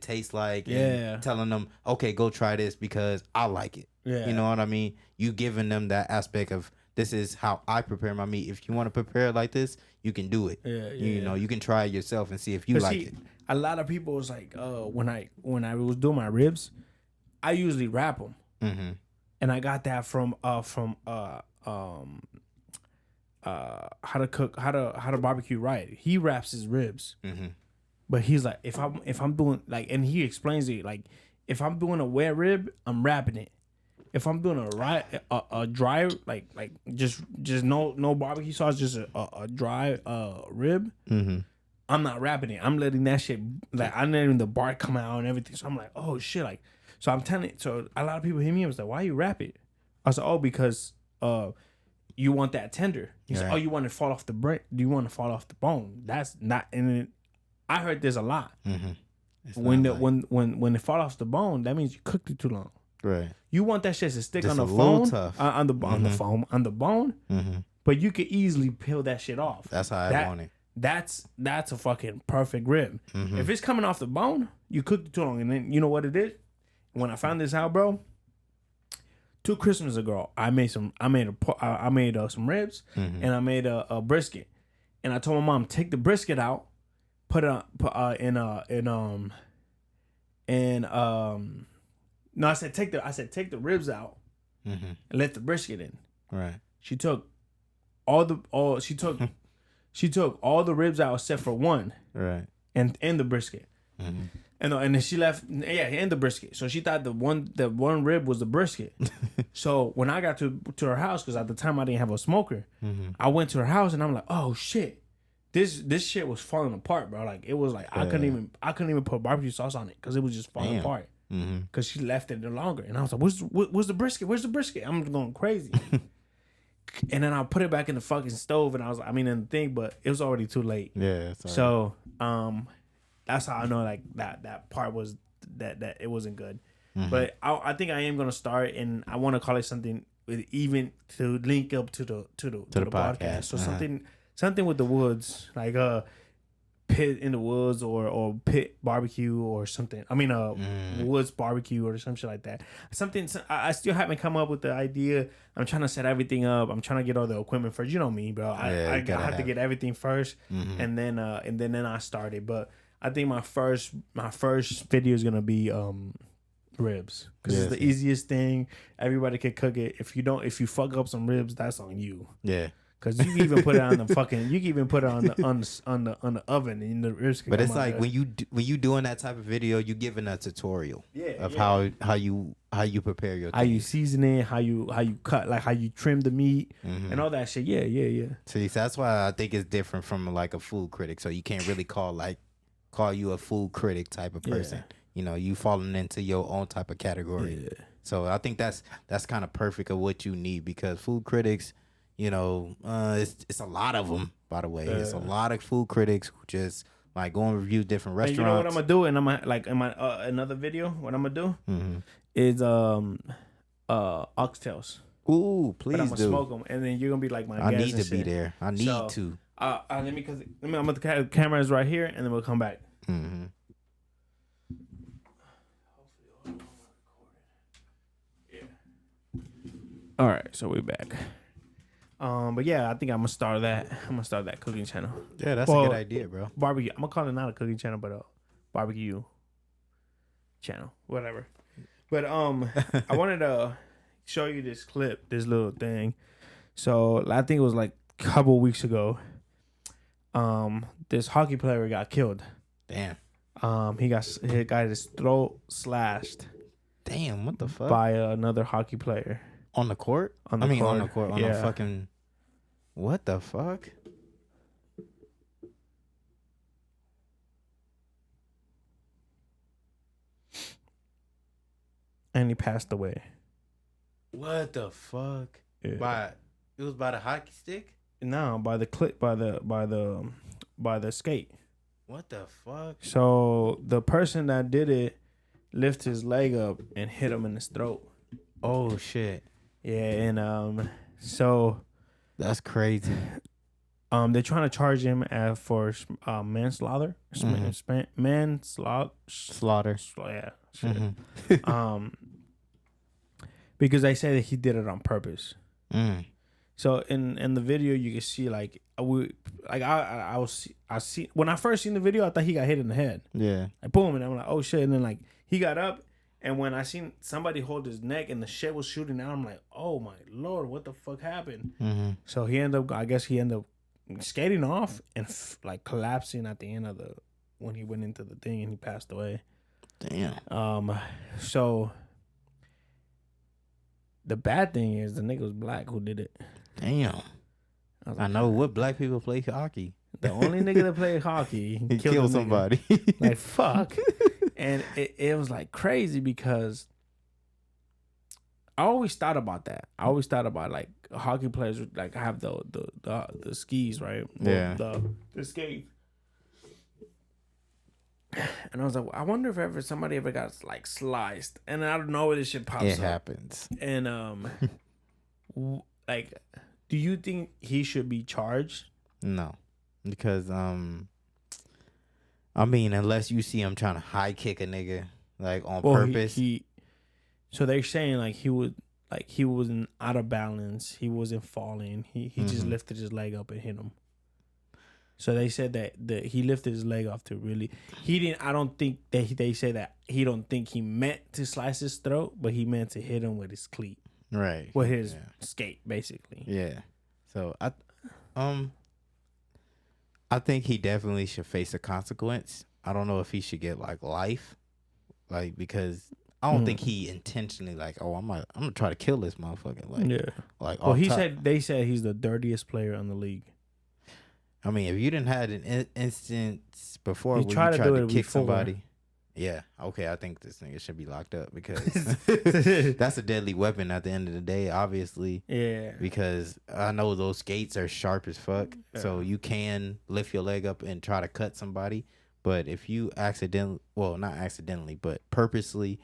tastes like, and telling them, okay, go try this because I like it. You know what I mean? You giving them that aspect of, this is how I prepare my meat. If you want to prepare it like this, you can do it. You know, you can try it yourself and see if you like it. A lot of people was like, when I was doing my ribs, I usually wrap them, and I got that from how to barbecue right. He wraps his ribs. But he's like, if I'm doing like, and he explains it like, if I'm doing a wet rib, I'm wrapping it. If I'm doing a dry like just no barbecue sauce, just a dry rib, I'm not wrapping it. I'm letting that shit, like, I'm letting the bark come out and everything. So I'm like, oh shit, like, so I'm telling it. So a lot of people hit me and was like, why you wrap it? I said, oh, because you want that tender. He said, oh, you want it to fall off the bread? Do you want to fall off the bone? That's not. And I heard there's a lot. When it fall off the bone, that means you cooked it too long. Right. You want that shit to stick just on the phone, on the bone, but you could easily peel that shit off. That's how I want it. That's a fucking perfect rib. If it's coming off the bone, you cooked it too long, and then you know what it is. When I found this out, bro, 2 Christmases ago, I made some ribs and I made a brisket, and I told my mom, take the brisket out, put it no, I said take the ribs out and let the brisket in. Right. She took all the ribs out except for one. Right. And the brisket. And then she left and the brisket. So she thought the one rib was the brisket. So when I got to her house, because at the time I didn't have a smoker, I went to her house and I'm like, oh shit. This shit was falling apart, bro. Like, it was like I couldn't even put barbecue sauce on it because it was just falling apart. Because she left it longer, and I was like, "Where's the brisket? Where's the brisket?" I'm going crazy. And then I put it back in the fucking stove, and in the thing, but it was already too late. Yeah. So that's how I know like that part was that it wasn't good. But I think I am gonna start, and I want to call it something with even to link up to the podcast. So something with the Woodz, like Pit in the Woods or Pit Barbecue or something. I mean, Woods Barbecue or some shit like that. Something. I still haven't come up with the idea. I'm trying to set everything up. I'm trying to get all the equipment first. You know me, bro. I have to get everything first, and then I started. But I think my first video is gonna be ribs, because it's the easiest thing. Everybody can cook it. If you fuck up some ribs, that's on you. Yeah. Cause you can even put it on the fucking. You can even put it on the oven, and the ribs can But come it's out like there. when you doing that type of video, you giving a tutorial of how you prepare your how you things. season it, how you cut, like how you trim the meat and all that shit. Yeah. See, so that's why I think it's different from like a food critic. So you can't really call you a food critic type of person. You know, you falling into your own type of category. Yeah. So I think that's kind of perfect of what you need, because food critics, you know, it's a lot of them, by the way. It's a lot of food critics who just like go and review different restaurants. And you know what I'm gonna do? And I'm gonna, like in my another video, what I'm gonna do is oxtails. Ooh, But I'm please gonna do. smoke them, and then you're gonna be like my I guest need and to be shit. there. I need So, to. let me I'm gonna the camera is right here, and then we'll come back. Mm-hmm. All right, so we're back. But yeah, I think I'm gonna start that. I'm gonna start that cooking channel. Yeah, that's a good idea, bro. Barbecue. I'm gonna call it not a cooking channel, but a barbecue channel, whatever. But I wanted to show you this clip, this little thing. So I think it was like a couple weeks ago. This hockey player got killed. Damn. He got his throat slashed Damn, what the fuck? by another hockey player. On the court? On the on court. the court. On Yeah. the fucking... What the fuck? And he passed away. What the fuck? Yeah. It was by the hockey stick? No, by the clip, by the skate. What the fuck? So the person that did it lifted his leg up and hit him in his throat. Oh, shit. Yeah, and so That's crazy. they're trying to charge him for manslaughter. Manslaughter. Slaughter. Yeah. Shit. Because they say that he did it on purpose. So in the video you can see like I see when I first seen the video I thought he got hit in the head. Yeah. Like boom, and I'm like, oh shit, and then like he got up, and when I seen somebody hold his neck and the shit was shooting out, I'm like, oh my lord, what the fuck happened? So he ended up skating off and like collapsing at the end of when he went into the thing and he passed away. Damn. So the bad thing is the nigga was black who did it. Damn. I was I like, know what black people play hockey. the only nigga that played hockey He killed killed a nigga. somebody. Like fuck. And it was like crazy because I always thought about that. I always thought about like hockey players would like have the skis, right? Yeah. The skate. And I was like, I wonder if somebody ever got like sliced, and I don't know where this shit pops It up. happens. And like, do you think he should be charged? No. Because I mean, unless you see him trying to high kick a nigga like on purpose. So they're saying like he wasn't out of balance. He wasn't falling. He just lifted his leg up and hit him. So they said that he lifted his leg off to really. He didn't. I don't think that they say that he don't think he meant to slice his throat, but he meant to hit him with his cleat, Right. with his skate, basically. Yeah. So I think he definitely should face a consequence. I don't know if he should get like life, like because I don't think he intentionally like, oh, I'm gonna try to kill this motherfucker. Like, Yeah. like. Well, off top. they said he's the dirtiest player in the league. I mean, if you didn't had an instance before He where tried you to tried do to it kick before. somebody, yeah, okay, I think this nigga should be locked up because that's a deadly weapon at the end of the day, obviously. Yeah. Because I know those skates are sharp as fuck, so you can lift your leg up and try to cut somebody. But if you not accidentally, but purposely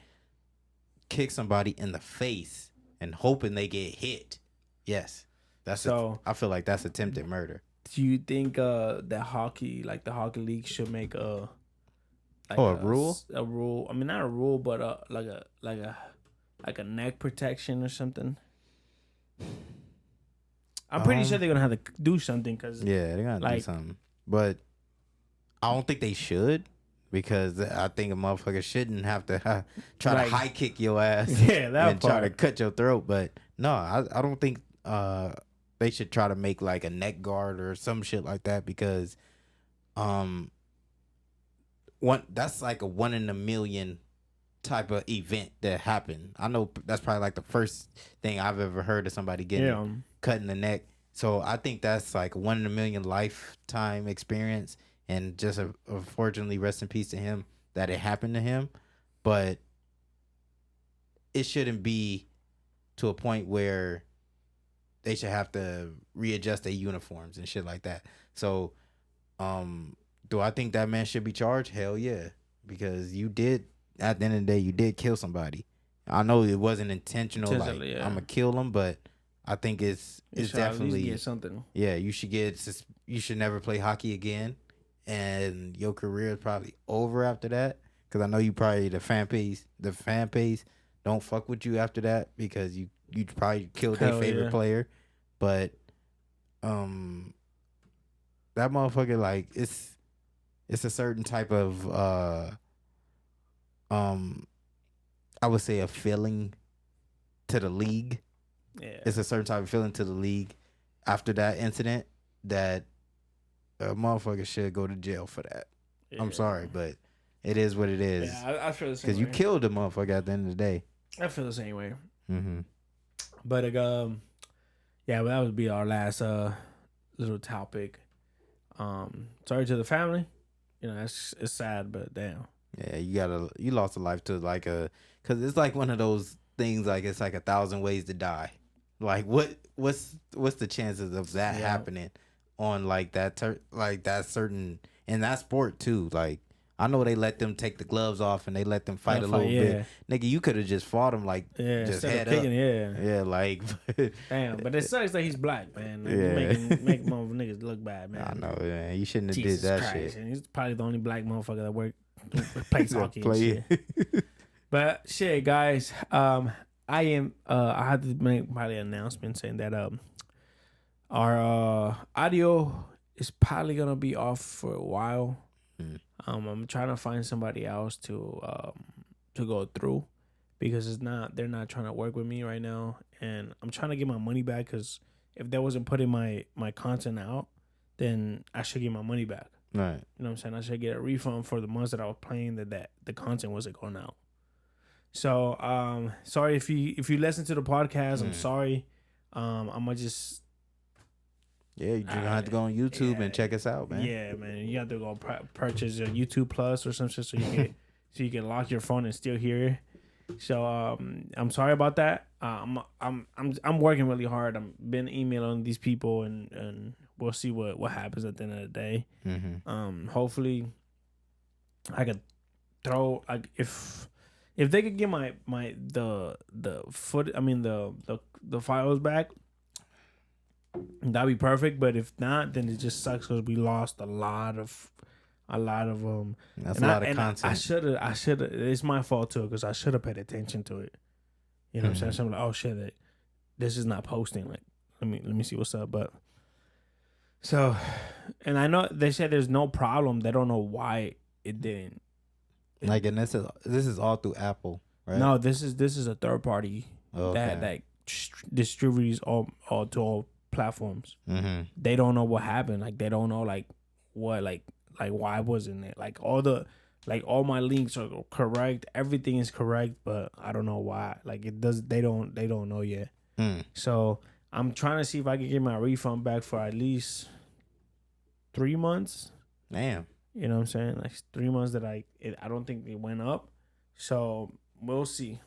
kick somebody in the face and hoping they get hit, yes, I feel like that's attempted murder. Do you think that hockey, like the hockey league, should make a rule? A rule. I mean, not a rule, but like a neck protection or something. I'm pretty sure they're gonna have to do something because they're gonna do something, but I don't think they should because I think a motherfucker shouldn't have to try to high kick your ass. Yeah, that and try to cut your throat. But no, I don't think they should try to make like a neck guard or some shit like that because that's like a 1 in a million type of event that happened. I know that's probably like the first thing I've ever heard of somebody getting cut in the neck. So I think that's like a 1 in a million lifetime experience, and just unfortunately, rest in peace to him that it happened to him. But it shouldn't be to a point where they should have to readjust their uniforms and shit like that. So, do I think that man should be charged? Hell yeah, because you did. At the end of the day, you did kill somebody. I know it wasn't intentional. I'm gonna kill them, but I think it's definitely get something. Yeah, you should never play hockey again, and your career is probably over after that. Because I know you probably the fan base don't fuck with you after that because you probably killed their favorite player. But that motherfucker, like, it's a certain type of I would say a feeling to the league. Yeah. It's a certain type of feeling to the league after that incident that a motherfucker should go to jail for that. Yeah. I'm sorry, but it is what it is. Yeah, I feel the same way. Because you killed the motherfucker at the end of the day. I feel the same way. Mm-hmm. But yeah, well, that would be our last little topic. Sorry to the family. You know, it's sad, but damn. Yeah, you lost a life to because it's like one of those things, like it's like 1,000 ways to die. Like what's the chances of that happening on like that certain in that sport too? Like I know they let them take the gloves off and they let them fight a little bit. Nigga, you could have just fought him like just head up. Yeah, like damn. But it sucks that he's black, man. Like, make niggas look bad, man. I know, man. You shouldn't have did that Christ. Shit. And he's probably the only black motherfucker that plays hockey and shit. But shit, guys, I had to make probably an announcement saying that our audio is probably gonna be off for a while. I'm trying to find somebody else to go through because they're not trying to work with me right now, and I'm trying to get my money back because if they wasn't putting my content out, then I should get my money back. Right. You know what I'm saying? I should get a refund for the months that I was playing that the content wasn't going out. So sorry if you listen to the podcast. I'm sorry. I'm gonna just. Yeah, you're gonna have to go on YouTube and check us out, man. Yeah, man. You have to go purchase a YouTube Plus or some shit so you can lock your phone and still hear it. So I'm sorry about that. I'm working really hard. I've been emailing these people and we'll see what happens at the end of the day. Mm-hmm. Hopefully, I could throw like if they could get the files back. That'd be perfect, but if not, then it just sucks because we lost a lot of That's a lot of content. I should have. It's my fault too because I should have paid attention to it. You know what I'm saying? So I'm like, oh shit, this is not posting. Like, let me see what's up. But so, and I know they said there's no problem. They don't know why it didn't. Like, and this is all through Apple, right? No, this is a third party that distributes all to all platforms. Mm-hmm. They don't know what happened. Like they don't know like what like why wasn't it like all my links are correct. Everything is correct, but I don't know why. Like it does. They don't know yet. So I'm trying to see if I can get my refund back for at least 3 months. Damn. You know what I'm saying? Like 3 months that I don't think it went up. So we'll see.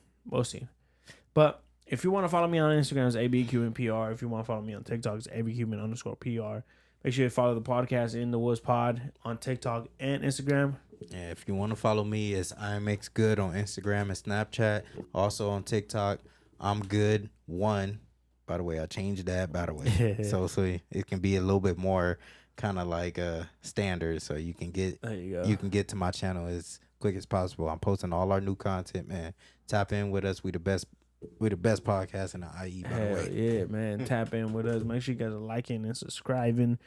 But if you want to follow me on Instagram, it's ABCubanPR. If you want to follow me on TikTok, it's ABCuban_PR. Make sure you follow the podcast in the Woodz Pod on TikTok and Instagram. Yeah, if you want to follow me, it's IMXGood on Instagram and Snapchat. Also on TikTok, I'm good 1. by the way, I changed that, by the way. so it can be a little bit more kind of like standard, so you can get to my channel as quick as possible. I'm posting all our new content, man. Tap in with us. We the best podcast in the IE, by the way. Yeah, man. Tap in with us. Make sure you guys are liking and subscribing.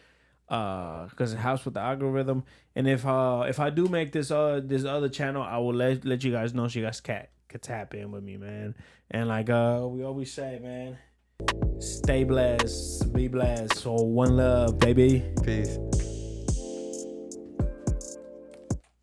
Because it helps with the algorithm. And if I do make this other channel, I will let you guys know so you guys could tap in with me, man. And like we always say, man, stay blessed, be blessed. So one love, baby. Peace.